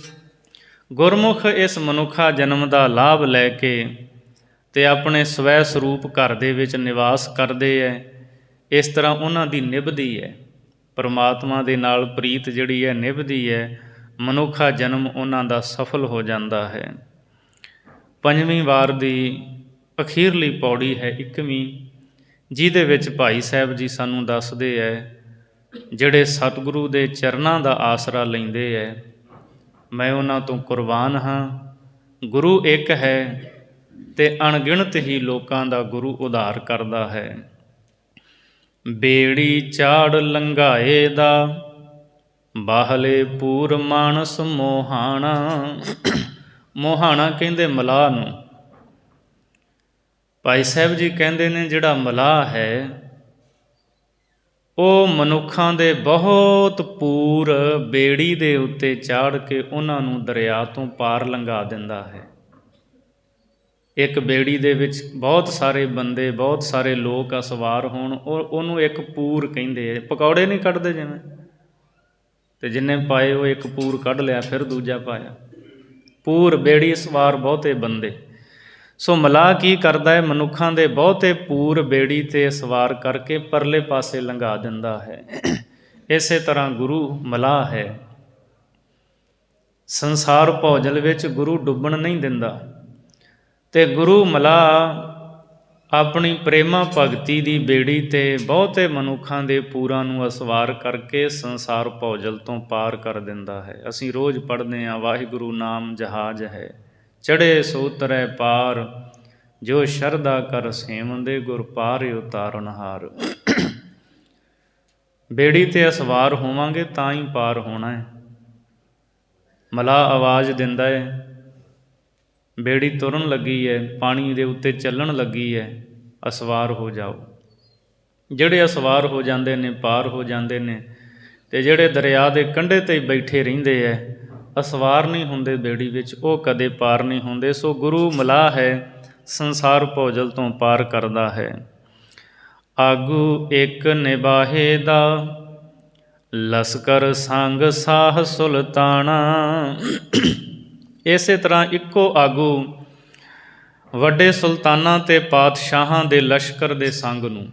ਗੁਰਮੁਖ ਇਸ ਮਨੁੱਖਾ ਜਨਮ ਦਾ ਲਾਭ ਲੈ ਕੇ ਅਤੇ ਆਪਣੇ ਸਵੈ ਸਰੂਪ ਘਰ ਦੇ ਵਿੱਚ ਨਿਵਾਸ ਕਰਦੇ ਹੈ। ਇਸ ਤਰ੍ਹਾਂ ਉਹਨਾਂ ਦੀ ਨਿਭਦੀ ਹੈ, ਪਰਮਾਤਮਾ ਦੇ ਨਾਲ ਪ੍ਰੀਤ ਜਿਹੜੀ ਹੈ ਨਿਭਦੀ ਹੈ। ਮਨੁੱਖਾ ਜਨਮ ਉਹਨਾਂ ਦਾ ਸਫਲ ਹੋ ਜਾਂਦਾ ਹੈ। 5ਵੀਂ ਵਾਰ ਦੀ ਅਖੀਰਲੀ ਪੌੜੀ ਹੈ 21ਵੀਂ, ਜਿਹਦੇ ਵਿੱਚ ਭਾਈ ਸਾਹਿਬ ਜੀ ਸਾਨੂੰ ਦੱਸਦੇ ਹੈ, ਜਿਹੜੇ ਸਤਿਗੁਰੂ ਦੇ ਚਰਨਾਂ ਦਾ ਆਸਰਾ ਲੈਂਦੇ ਹੈ, ਮੈਂ ਉਹਨਾਂ ਤੋਂ ਕੁਰਬਾਨ ਹਾਂ। ਗੁਰੂ ਇੱਕ ਹੈ ਅਤੇ ਅਣਗਿਣਤ ਹੀ ਲੋਕਾਂ ਦਾ ਗੁਰੂ ਉਧਾਰ ਕਰਦਾ ਹੈ। ਬੇੜੀ ਚਾੜ ਲੰਘਾਏ ਦਾ, ਬਾਹਲੇ ਪੂਰ ਮਾਨਸ ਮੋਹਾਣਾ। ਮੋਹਾਣਾ ਕਹਿੰਦੇ ਮਲਾਹ ਨੂੰ। ਭਾਈ ਸਾਹਿਬ ਜੀ ਕਹਿੰਦੇ ਨੇ ਜਿਹੜਾ ਮਲਾਹ ਹੈ, ਉਹ ਮਨੁੱਖਾਂ ਦੇ ਬਹੁਤ ਪੂਰ ਬੇੜੀ ਦੇ ਉੱਤੇ ਚਾੜ੍ਹ ਕੇ ਉਹਨਾਂ ਨੂੰ ਦਰਿਆ ਤੋਂ ਪਾਰ ਲੰਘਾ ਦਿੰਦਾ ਹੈ। ਇੱਕ ਬੇੜੀ ਦੇ ਵਿੱਚ ਬਹੁਤ ਸਾਰੇ ਬੰਦੇ, ਬਹੁਤ ਸਾਰੇ ਲੋਕ ਸਵਾਰ ਹੋਣ, ਉਹਨੂੰ ਇੱਕ ਪੂਰ ਕਹਿੰਦੇ ਆ। ਪਕੌੜੇ ਨਹੀਂ ਕੱਢਦੇ ਜਿਵੇਂ, ਅਤੇ ਜਿੰਨੇ ਪਾਏ ਉਹ ਇੱਕ ਪੂਰ ਕੱਢ ਲਿਆ, ਫਿਰ ਦੂਜਾ ਪਾਇਆ। ਪੂਰ ਬੇੜੀ ਸਵਾਰ ਬਹੁਤੇ ਬੰਦੇ। ਸੋ ਮਲਾਹ ਕੀ ਕਰਦਾ ਹੈ, ਮਨੁੱਖਾਂ ਦੇ ਬਹੁਤੇ ਪੂਰ ਬੇੜੀ 'ਤੇ ਸਵਾਰ ਕਰਕੇ ਪਰਲੇ ਪਾਸੇ ਲੰਘਾ ਦਿੰਦਾ ਹੈ। ਇਸੇ ਤਰ੍ਹਾਂ ਗੁਰੂ ਮਲਾਹ ਹੈ। ਸੰਸਾਰ ਭੌਜਲ ਵਿੱਚ ਗੁਰੂ ਡੁੱਬਣ ਨਹੀਂ ਦਿੰਦਾ, ਅਤੇ ਗੁਰੂ ਮਲਾਹ ਆਪਣੀ ਪ੍ਰੇਮਾ ਭਗਤੀ ਦੀ ਬੇੜੀ 'ਤੇ ਬਹੁਤੇ ਮਨੁੱਖਾਂ ਦੇ ਪੂਰਾਂ ਨੂੰ ਅਸਵਾਰ ਕਰਕੇ ਸੰਸਾਰ ਭੌਜਲ ਤੋਂ ਪਾਰ ਕਰ ਦਿੰਦਾ ਹੈ। ਅਸੀਂ ਰੋਜ਼ ਪੜ੍ਹਦੇ ਹਾਂ, ਵਾਹਿਗੁਰੂ ਨਾਮ ਜਹਾਜ਼ ਹੈ, ਚੜ੍ਹੇ ਸੋ ਉਤਰੈ ਪਾਰ, ਜੋ ਸ਼ਰਧਾ ਕਰ ਸੇਵੰਦੇ, ਗੁਰ ਪਾਰ ਉਤਾਰਨਹਾਰ। ਬੇੜੀ 'ਤੇ ਅਸਵਾਰ ਹੋਵਾਂਗੇ ਤਾਂ ਹੀ ਪਾਰ ਹੋਣਾ ਹੈ। ਮਲਾਹ ਆਵਾਜ਼ ਦਿੰਦਾ ਹੈ, ਬੇੜੀ ਤੁਰਨ ਲੱਗੀ ਹੈ, ਪਾਣੀ ਦੇ ਉੱਤੇ ਚੱਲਣ ਲੱਗੀ ਹੈ, ਅਸਵਾਰ ਹੋ ਜਾਓ। ਜਿਹੜੇ ਅਸਵਾਰ ਹੋ ਜਾਂਦੇ ਨੇ ਪਾਰ ਹੋ ਜਾਂਦੇ ਨੇ, ਅਤੇ ਜਿਹੜੇ ਦਰਿਆ ਦੇ ਕੰਢੇ 'ਤੇ ਬੈਠੇ ਰਹਿੰਦੇ ਹੈ, ਅਸਵਾਰ ਨਹੀਂ ਹੁੰਦੇ ਬੇੜੀ ਵਿੱਚ, ਉਹ ਕਦੇ ਪਾਰ ਨਹੀਂ ਹੁੰਦੇ। ਸੋ ਗੁਰੂ ਮਲਾਹ ਹੈ, ਸੰਸਾਰ ਭੌਜਲ ਤੋਂ ਪਾਰ ਕਰਦਾ ਹੈ। ਆਗੂ ਇੱਕ ਨਿਬਾਹੇ ਦਾ, ਲਸਕਰ ਸੰਗ ਸਾਹ ਸੁਲਤਾਨਾ। ਇਸੇ ਤਰ੍ਹਾਂ ਇੱਕੋ ਆਗੂ ਵੱਡੇ ਸੁਲਤਾਨਾਂ ਅਤੇ ਪਾਤਸ਼ਾਹਾਂ ਦੇ ਲਸ਼ਕਰ ਦੇ ਸੰਗ ਨੂੰ,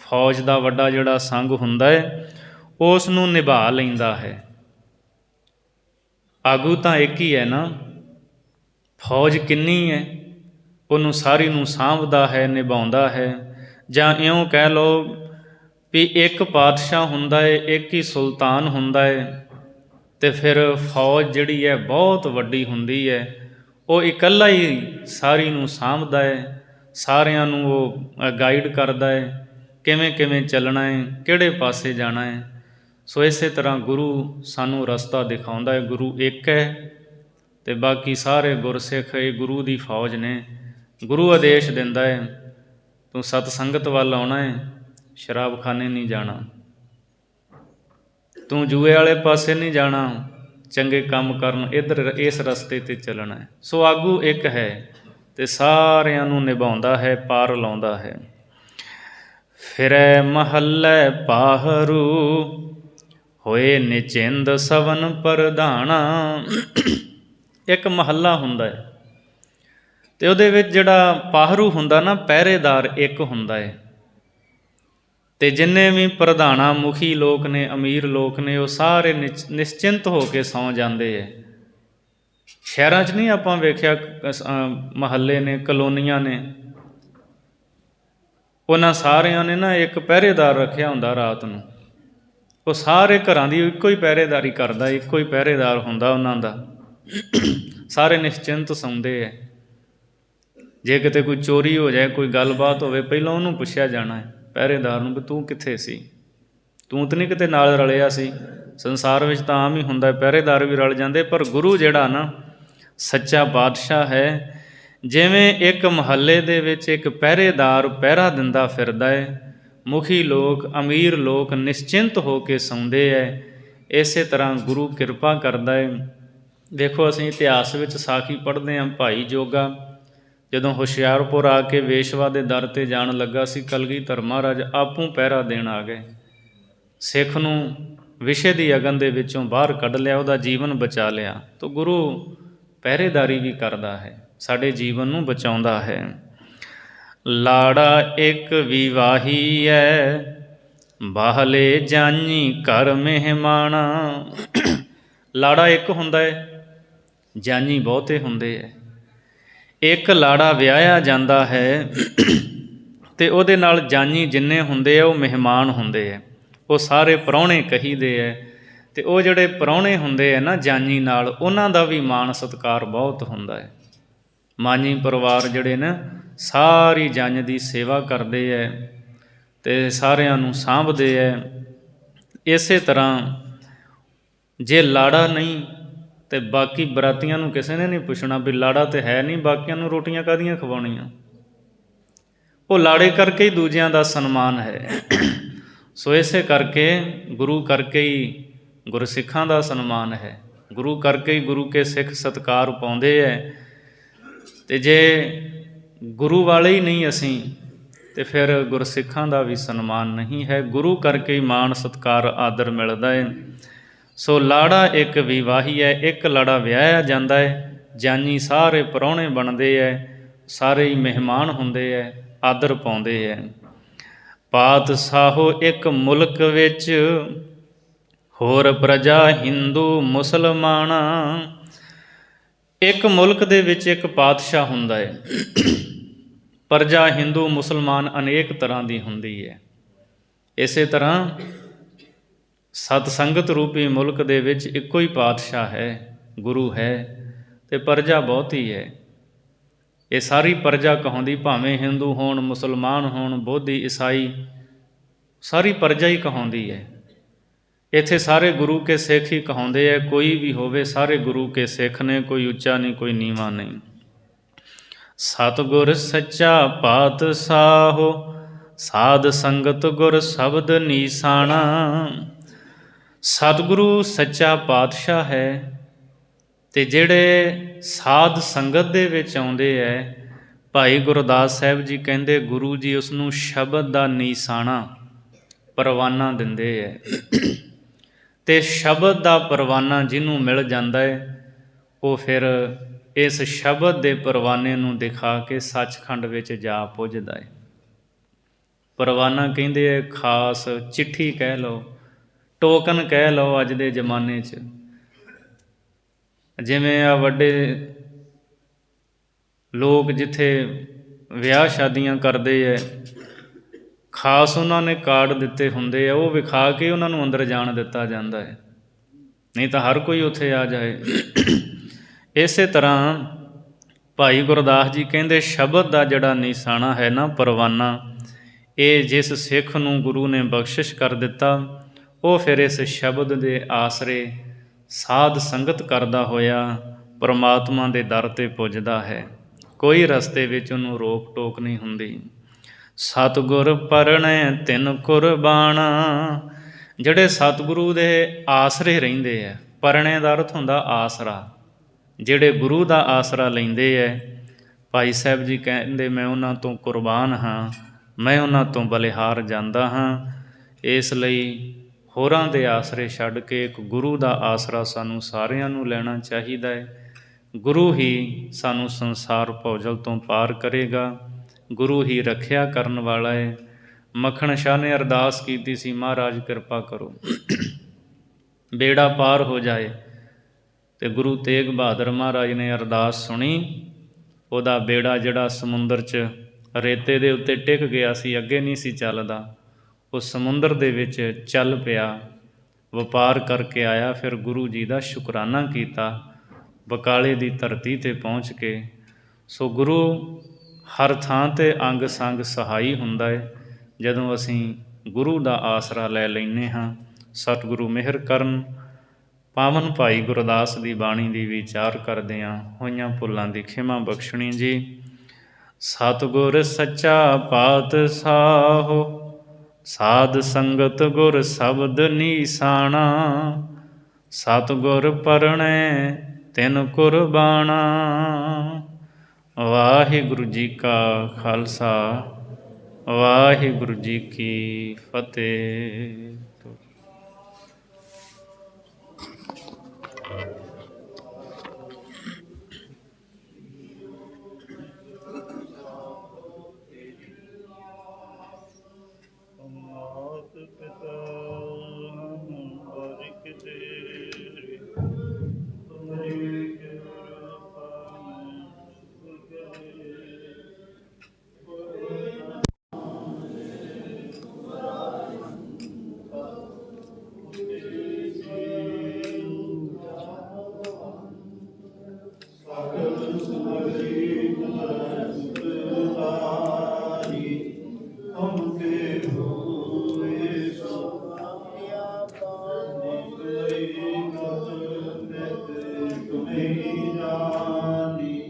ਫੌਜ ਦਾ ਵੱਡਾ ਜਿਹੜਾ ਸੰਗ ਹੁੰਦਾ ਹੈ, ਉਸ ਨੂੰ ਨਿਭਾ ਲੈਂਦਾ ਹੈ। ਆਗੂ ਤਾਂ ਇੱਕ ਹੀ ਹੈ ਨਾ, ਫੌਜ ਕਿੰਨੀ ਹੈ, ਉਹਨੂੰ ਸਾਰੀ ਨੂੰ ਸਾਂਭਦਾ ਹੈ, ਨਿਭਾਉਂਦਾ ਹੈ। ਜਾਂ ਇਉਂ ਕਹਿ ਲਓ ਵੀ ਇੱਕ ਪਾਤਸ਼ਾਹ ਹੁੰਦਾ ਹੈ, ਇੱਕ ਹੀ ਸੁਲਤਾਨ ਹੁੰਦਾ ਹੈ, ਅਤੇ ਫਿਰ ਫੌਜ ਜਿਹੜੀ ਹੈ ਬਹੁਤ ਵੱਡੀ ਹੁੰਦੀ ਹੈ। ਉਹ ਇਕੱਲਾ ਹੀ ਸਾਰੀ ਨੂੰ ਸਾਂਭਦਾ ਹੈ, ਸਾਰਿਆਂ ਨੂੰ ਉਹ ਗਾਈਡ ਕਰਦਾ ਹੈ, ਕਿਵੇਂ ਕਿਵੇਂ ਚੱਲਣਾ ਹੈ, ਕਿਹੜੇ ਪਾਸੇ ਜਾਣਾ ਹੈ। ਸੋ ਇਸੇ ਤਰ੍ਹਾਂ ਗੁਰੂ ਸਾਨੂੰ ਰਸਤਾ ਦਿਖਾਉਂਦਾ ਹੈ। ਗੁਰੂ ਇੱਕ ਹੈ, ਅਤੇ ਬਾਕੀ ਸਾਰੇ ਗੁਰਸਿੱਖ ਇਹ ਗੁਰੂ ਦੀ ਫੌਜ ਨੇ। ਗੁਰੂ ਆਦੇਸ਼ ਦਿੰਦਾ ਹੈ, ਤੂੰ ਸਤ ਸੰਗਤ ਵੱਲ ਆਉਣਾ ਹੈ, ਸ਼ਰਾਬਖਾਨੇ ਨਹੀਂ ਜਾਣਾ, ਤੂੰ ਜੂਏ ਵਾਲੇ ਪਾਸੇ ਨਹੀਂ ਜਾਣਾ, ਚੰਗੇ ਕੰਮ ਕਰਨ ਇੱਧਰ ਇਸ ਰਸਤੇ 'ਤੇ ਚੱਲਣਾ ਹੈ। ਸੋ ਆਗੂ ਇੱਕ ਹੈ, ਅਤੇ ਸਾਰਿਆਂ ਨੂੰ ਨਿਭਾਉਂਦਾ ਹੈ, ਪਾਰ ਲਾਉਂਦਾ ਹੈ। ਫਿਰੈ ਮਹੱਲੇ ਪਾਹਰੂ, ਹੋਏ ਨਿਚਿੰਦ ਸਵਨ ਪ੍ਰਧਾਨਾ। ਇੱਕ ਮਹੱਲਾ ਹੁੰਦਾ ਹੈ, ਅਤੇ ਉਹਦੇ ਵਿੱਚ ਜਿਹੜਾ ਪਾਹਰੂ ਹੁੰਦਾ ਨਾ, ਪਹਿਰੇਦਾਰ ਇੱਕ ਹੁੰਦਾ ਹੈ, ਅਤੇ ਜਿੰਨੇ ਵੀ ਪ੍ਰਧਾਨਾਂ ਮੁਖੀ ਲੋਕ ਨੇ, ਅਮੀਰ ਲੋਕ ਨੇ, ਉਹ ਸਾਰੇ ਨਿਸ਼ਚਿੰਤ ਹੋ ਕੇ ਸੌਂ ਜਾਂਦੇ ਹੈ। ਸ਼ਹਿਰਾਂ 'ਚ ਨਹੀਂ ਆਪਾਂ ਵੇਖਿਆ, ਮਹੱਲੇ ਨੇ, ਕਲੋਨੀਆਂ ਨੇ, ਉਹਨਾਂ ਸਾਰਿਆਂ ਨੇ ਨਾ ਇੱਕ ਪਹਿਰੇਦਾਰ ਰੱਖਿਆ ਹੁੰਦਾ ਰਾਤ ਨੂੰ। ਉਹ ਸਾਰੇ ਘਰਾਂ ਦੀ ਇੱਕੋ ਹੀ ਪਹਿਰੇਦਾਰੀ ਕਰਦਾ, ਇੱਕੋ ਹੀ ਪਹਿਰੇਦਾਰ ਹੁੰਦਾ ਉਹਨਾਂ ਦਾ। ਸਾਰੇ ਨਿਸ਼ਚਿੰਤ ਸੌਂਦੇ ਹੈ। ਜੇ ਕਿਤੇ ਕੋਈ ਚੋਰੀ ਹੋ ਜਾਏ, ਕੋਈ ਗੱਲਬਾਤ ਹੋਵੇ, ਪਹਿਲਾਂ ਉਹਨੂੰ ਪੁੱਛਿਆ ਜਾਣਾ ਹੈ ਪਹਿਰੇਦਾਰ ਨੂੰ ਵੀ ਤੂੰ ਕਿੱਥੇ ਸੀ, ਤੂੰ ਤਾਂ ਨਹੀਂ ਕਿਤੇ ਨਾਲ ਰਲਿਆ ਸੀ। ਸੰਸਾਰ ਵਿੱਚ ਤਾਂ ਆਮ ਹੀ ਹੁੰਦਾ, ਪਹਿਰੇਦਾਰ ਵੀ ਰਲ ਜਾਂਦੇ, ਪਰ ਗੁਰੂ ਜਿਹੜਾ ਨਾ ਸੱਚਾ ਪਾਤਸ਼ਾਹ ਹੈ, ਜਿਵੇਂ ਇੱਕ ਮੁਹੱਲੇ ਦੇ ਵਿੱਚ ਇੱਕ ਪਹਿਰੇਦਾਰ ਪਹਿਰਾ ਦਿੰਦਾ ਫਿਰਦਾ ਹੈ, ਮੁਖੀ ਲੋਕ, ਅਮੀਰ ਲੋਕ ਨਿਸ਼ਚਿੰਤ ਹੋ ਕੇ ਸੌਂਦੇ ਹੈ, ਇਸੇ ਤਰ੍ਹਾਂ ਗੁਰੂ ਕਿਰਪਾ ਕਰਦਾ ਹੈ। ਦੇਖੋ ਅਸੀਂ ਇਤਿਹਾਸ ਵਿੱਚ ਸਾਖੀ ਪੜ੍ਹਦੇ ਹਾਂ, ਭਾਈ ਜੋਗਾ ਜਦੋਂ ਹੁਸ਼ਿਆਰਪੁਰ ਆ ਕੇ ਵੇਸ਼ਵਾ ਦੇ ਦਰ 'ਤੇ ਜਾਣ ਲੱਗਾ ਸੀ, ਕਲਗੀਧਰ ਮਹਾਰਾਜ ਆਪੂ ਪਹਿਰਾ ਦੇਣ ਆ ਗਏ, ਸਿੱਖ ਨੂੰ ਵਿਸ਼ੇ ਦੀ ਅਗਨ ਦੇ ਵਿੱਚੋਂ ਬਾਹਰ ਕੱਢ ਲਿਆ, ਉਹਦਾ ਜੀਵਨ ਬਚਾ ਲਿਆ। ਤਾਂ ਗੁਰੂ ਪਹਿਰੇਦਾਰੀ ਵੀ ਕਰਦਾ ਹੈ, ਸਾਡੇ ਜੀਵਨ ਨੂੰ ਬਚਾਉਂਦਾ ਹੈ। ਲਾੜਾ ਇੱਕ ਵਿਵਾਹੀ ਹੈ, ਬਾਹਲੇ ਜਾਨੀ ਘਰ ਮਹਿਮਾਣਾ। ਲਾੜਾ ਇੱਕ ਹੁੰਦਾ ਹੈ, ਜਾਨੀ ਬਹੁਤੇ ਹੁੰਦੇ ਹੈ। ਇੱਕ ਲਾੜਾ ਵਿਆਹਿਆ ਜਾਂਦਾ ਹੈ, ਅਤੇ ਉਹਦੇ ਨਾਲ ਜਾਨੀ ਜਿੰਨੇ ਹੁੰਦੇ ਆ ਉਹ ਮਹਿਮਾਨ ਹੁੰਦੇ ਹੈ, ਉਹ ਸਾਰੇ ਪ੍ਰਾਹੁਣੇ ਕਹੀਦੇ ਹੈ। ਅਤੇ ਉਹ ਜਿਹੜੇ ਪ੍ਰਾਹੁਣੇ ਹੁੰਦੇ ਆ ਨਾ ਜਾਨੀ ਨਾਲ, ਉਹਨਾਂ ਦਾ ਵੀ ਮਾਣ ਸਤਿਕਾਰ ਬਹੁਤ ਹੁੰਦਾ ਹੈ। ਮਾਨੀ ਪਰਿਵਾਰ ਜਿਹੜੇ ਨਾ ਸਾਰੀ ਜੰਝ ਦੀ ਸੇਵਾ ਕਰਦੇ ਹੈ, ਅਤੇ ਸਾਰਿਆਂ ਨੂੰ ਸਾਂਭਦੇ ਹੈ। ਇਸੇ ਤਰ੍ਹਾਂ ਜੇ ਲਾੜਾ ਨਹੀਂ, ਅਤੇ ਬਾਕੀ ਬਰਾਤੀਆਂ ਨੂੰ ਕਿਸੇ ਨੇ ਨਹੀਂ ਪੁੱਛਣਾ ਵੀ ਲਾੜਾ ਤਾਂ ਹੈ ਨਹੀਂ, ਬਾਕੀਆਂ ਨੂੰ ਰੋਟੀਆਂ ਕਾਹਦੀਆਂ ਖਵਾਉਣੀਆਂ। ਉਹ ਲਾੜੇ ਕਰਕੇ ਹੀ ਦੂਜਿਆਂ ਦਾ ਸਨਮਾਨ ਹੈ। ਸੋ ਇਸੇ ਕਰਕੇ ਗੁਰੂ ਕਰਕੇ ਹੀ ਗੁਰਸਿੱਖਾਂ ਦਾ ਸਨਮਾਨ ਹੈ, ਗੁਰੂ ਕਰਕੇ ਹੀ ਗੁਰੂ ਕੇ ਸਿੱਖ ਸਤਿਕਾਰ ਪਾਉਂਦੇ ਹੈ। ਅਤੇ ਜੇ ਗੁਰੂ ਵਾਲੇ ਹੀ ਨਹੀਂ ਅਸੀਂ ਤੇ ਫਿਰ ਗੁਰਸਿੱਖਾਂ ਦਾ ਵੀ ਸਨਮਾਨ ਨਹੀਂ ਹੈ। ਗੁਰੂ ਕਰਕੇ ਹੀ ਮਾਣ ਸਤਿਕਾਰ ਆਦਰ ਮਿਲਦਾ ਹੈ। ਸੋ ਲਾੜਾ ਇੱਕ ਵਿਵਾਹੀ ਹੈ, ਇੱਕ ਲਾੜਾ ਵਿਆਹਿਆ ਜਾਂਦਾ ਹੈ। ਜਾਨੀ ਸਾਰੇ ਪ੍ਰਾਹੁਣੇ ਬਣਦੇ ਹੈ, ਸਾਰੇ ਹੀ ਮਹਿਮਾਨ ਹੁੰਦੇ ਹੈ, ਆਦਰ ਪਾਉਂਦੇ ਹੈ। ਪਾਤਸ਼ਾਹੋ ਇੱਕ ਮੁਲਕ ਵਿੱਚ ਹੋਰ ਪ੍ਰਜਾ ਹਿੰਦੂ ਮੁਸਲਮਾਨ। ਇੱਕ ਮੁਲਕ ਦੇ ਵਿੱਚ ਇੱਕ ਪਾਤਸ਼ਾਹ ਹੁੰਦਾ ਹੈ, ਪ੍ਰਜਾ ਹਿੰਦੂ ਮੁਸਲਮਾਨ ਅਨੇਕ ਤਰ੍ਹਾਂ ਦੀ ਹੁੰਦੀ ਹੈ। ਇਸੇ ਤਰ੍ਹਾਂ ਸਤ ਸੰਗਤ ਰੂਪੀ ਮੁਲਕ ਦੇ ਵਿੱਚ ਇੱਕੋ ਹੀ ਪਾਤਸ਼ਾਹ ਹੈ, ਗੁਰੂ ਹੈ, ਅਤੇ ਪ੍ਰਜਾ ਬਹੁਤੀ ਹੈ। ਇਹ ਸਾਰੀ ਪ੍ਰਜਾ ਕਹਾਉਂਦੀ, ਭਾਵੇਂ ਹਿੰਦੂ ਹੋਣ, ਮੁਸਲਮਾਨ ਹੋਣ, ਬੋਧੀ, ਈਸਾਈ, ਸਾਰੀ ਪ੍ਰਜਾ ਹੀ ਕਹਾਉਂਦੀ ਹੈ। ਇੱਥੇ ਸਾਰੇ ਗੁਰੂ ਕੇ ਸਿੱਖ ਹੀ ਕਹਾਉਂਦੇ ਹੈ। ਕੋਈ ਵੀ ਹੋਵੇ ਸਾਰੇ ਗੁਰੂ ਕੇ ਸਿੱਖ ਨੇ, ਕੋਈ ਉੱਚਾ ਨਹੀਂ, ਕੋਈ ਨੀਵਾਂ ਨਹੀਂ। ਸਤਿਗੁਰ ਸੱਚਾ ਪਾਤਸ਼ਾਹੋ ਸਾਧ ਸੰਗਤ ਗੁਰ ਸ਼ਬਦ ਨੀਸਾਣਾ। ਸਤਿਗੁਰੂ ਸੱਚਾ ਪਾਤਸ਼ਾਹ ਹੈ, ਅਤੇ ਜਿਹੜੇ ਸਾਧ ਸੰਗਤ ਦੇ ਵਿੱਚ ਆਉਂਦੇ ਹੈ, ਭਾਈ ਗੁਰਦਾਸ ਸਾਹਿਬ ਜੀ ਕਹਿੰਦੇ ਗੁਰੂ ਜੀ ਉਸ ਨੂੰ ਸ਼ਬਦ ਦਾ ਨੀਸਾਣਾ ਪਰਵਾਨਾ ਦਿੰਦੇ ਹੈ। ਅਤੇ ਸ਼ਬਦ ਦਾ ਪਰਵਾਨਾ ਜਿਹਨੂੰ ਮਿਲ ਜਾਂਦਾ ਹੈ, ਉਹ ਫਿਰ ਇਸ ਸ਼ਬਦ ਦੇ ਪਰਵਾਨੇ ਨੂੰ ਦਿਖਾ ਕੇ ਸੱਚਖੰਡ ਵਿੱਚ ਜਾ ਪੁੱਜਦਾ ਹੈ। ਪਰਵਾਨਾ ਕਹਿੰਦੇ ਹੈ ਖਾਸ ਚਿੱਠੀ ਕਹਿ ਲਓ, ਟੋਕਨ ਕਹਿ ਲਓ। ਅੱਜ ਦੇ ਜ਼ਮਾਨੇ 'ਚ ਜਿਵੇਂ ਆ ਵੱਡੇ ਲੋਕ ਜਿੱਥੇ ਵਿਆਹ ਸ਼ਾਦੀਆਂ ਕਰਦੇ ਹੈ, ਖਾਸ ਉਹਨਾਂ ਨੇ ਕਾਰਡ ਦਿੱਤੇ ਹੁੰਦੇ ਆ, ਉਹ ਵਿਖਾ ਕੇ ਉਹਨਾਂ ਨੂੰ ਅੰਦਰ ਜਾਣ ਦਿੱਤਾ ਜਾਂਦਾ ਹੈ, ਨਹੀਂ ਤਾਂ ਹਰ ਕੋਈ ਉੱਥੇ ਆ ਜਾਏ। ਇਸੇ ਤਰ੍ਹਾਂ ਭਾਈ ਗੁਰਦਾਸ ਜੀ ਕਹਿੰਦੇ ਸ਼ਬਦ ਦਾ ਜਿਹੜਾ ਨਿਸ਼ਾਨਾ ਹੈ ਨਾ, ਪਰਵਾਨਾ, ਇਹ ਜਿਸ ਸਿੱਖ ਨੂੰ ਗੁਰੂ ਨੇ ਬਖਸ਼ਿਸ਼ ਕਰ ਦਿੱਤਾ, ਉਹ ਫਿਰ ਇਸ ਸ਼ਬਦ ਦੇ ਆਸਰੇ ਸਾਧ ਸੰਗਤ ਕਰਦਾ ਹੋਇਆ ਪਰਮਾਤਮਾ ਦੇ ਦਰ 'ਤੇ ਪੁੱਜਦਾ ਹੈ। ਕੋਈ ਰਸਤੇ ਵਿੱਚ ਉਹਨੂੰ ਰੋਕ ਟੋਕ ਨਹੀਂ ਹੁੰਦੀ। ਸਤਿਗੁਰ ਪਰਣੈ ਤਿਨ ਕੁਰਬਾਨਾ। ਜਿਹੜੇ ਸਤਿਗੁਰੂ ਦੇ ਆਸਰੇ ਰਹਿੰਦੇ ਹੈ, ਪਰਣੈ ਦਾ ਅਰਥ ਹੁੰਦਾ ਆਸਰਾ। ਜਿਹੜੇ ਗੁਰੂ ਦਾ ਆਸਰਾ ਲੈਂਦੇ ਹੈ, ਭਾਈ ਸਾਹਿਬ ਜੀ ਕਹਿੰਦੇ ਮੈਂ ਉਹਨਾਂ ਤੋਂ ਕੁਰਬਾਨ ਹਾਂ, ਮੈਂ ਉਹਨਾਂ ਤੋਂ ਬਲਿਹਾਰ ਜਾਂਦਾ ਹਾਂ। ਇਸ ਲਈ ਹੋਰਾਂ ਦੇ ਆਸਰੇ ਛੱਡ ਕੇ ਇੱਕ ਗੁਰੂ ਦਾ ਆਸਰਾ ਸਾਨੂੰ ਸਾਰਿਆਂ ਨੂੰ ਲੈਣਾ ਚਾਹੀਦਾ ਹੈ। ਗੁਰੂ ਹੀ ਸਾਨੂੰ ਸੰਸਾਰ ਭੌਜਲ ਤੋਂ ਪਾਰ ਕਰੇਗਾ, ਗੁਰੂ ਹੀ ਰੱਖਿਆ ਕਰਨ ਵਾਲਾ ਹੈ। ਮੱਖਣ ਸ਼ਾਹ ਨੇ ਅਰਦਾਸ ਕੀਤੀ ਸੀ, ਮਹਾਰਾਜ ਕਿਰਪਾ ਕਰੋ ਬੇੜਾ ਪਾਰ ਹੋ ਜਾਏ, ਅਤੇ ਗੁਰੂ ਤੇਗ ਬਹਾਦਰ ਮਹਾਰਾਜ ਨੇ ਅਰਦਾਸ ਸੁਣੀ। ਉਹਦਾ ਬੇੜਾ ਜਿਹੜਾ ਸਮੁੰਦਰ 'ਚ ਰੇਤੇ ਦੇ ਉੱਤੇ ਟਿਕ ਗਿਆ ਸੀ, ਅੱਗੇ ਨਹੀਂ ਸੀ ਚੱਲਦਾ, ਉਹ ਸਮੁੰਦਰ ਦੇ ਵਿੱਚ ਚੱਲ ਪਿਆ, ਵਪਾਰ ਕਰਕੇ ਆਇਆ। ਫਿਰ ਗੁਰੂ ਜੀ ਦਾ ਸ਼ੁਕਰਾਨਾ ਕੀਤਾ ਬਕਾਲੇ ਦੀ ਧਰਤੀ 'ਤੇ ਪਹੁੰਚ ਕੇ। ਸੋ ਗੁਰੂ ਹਰ ਥਾਂ 'ਤੇ ਅੰਗ ਸੰਗ ਸਹਾਈ ਹੁੰਦਾ ਹੈ ਜਦੋਂ ਅਸੀਂ ਗੁਰੂ ਦਾ ਆਸਰਾ ਲੈ ਲੈਂਦੇ ਹਾਂ। ਸਤਿਗੁਰੂ ਮਿਹਰ ਕਰਨ। ਪਾਵਨ ਭਾਈ ਗੁਰਦਾਸ ਦੀ ਬਾਣੀ ਦੀ ਵਿਚਾਰ ਕਰਦਿਆਂ ਹੋਈਆਂ ਭੁੱਲਾਂ ਦੀ ਖਿਮਾ ਬਖਸ਼ਣੀ ਜੀ। ਸਤਿਗੁਰ ਸੱਚਾ ਪਾਤਸ਼ਾਹੋ ਸਾਧ ਸੰਗਤ ਗੁਰ ਸ਼ਬਦ ਨੀਸਾਣਾ। ਸਤਿਗੁਰ ਪਰਣੈ ਤਿਨ ਕੁਰਬਾਨਾ। ਵਾਹਿਗੁਰੂ ਜੀ ਕਾ ਖਾਲਸਾ, ਵਾਹਿਗੁਰੂ ਜੀ ਕੀ ਫਤਿਹ।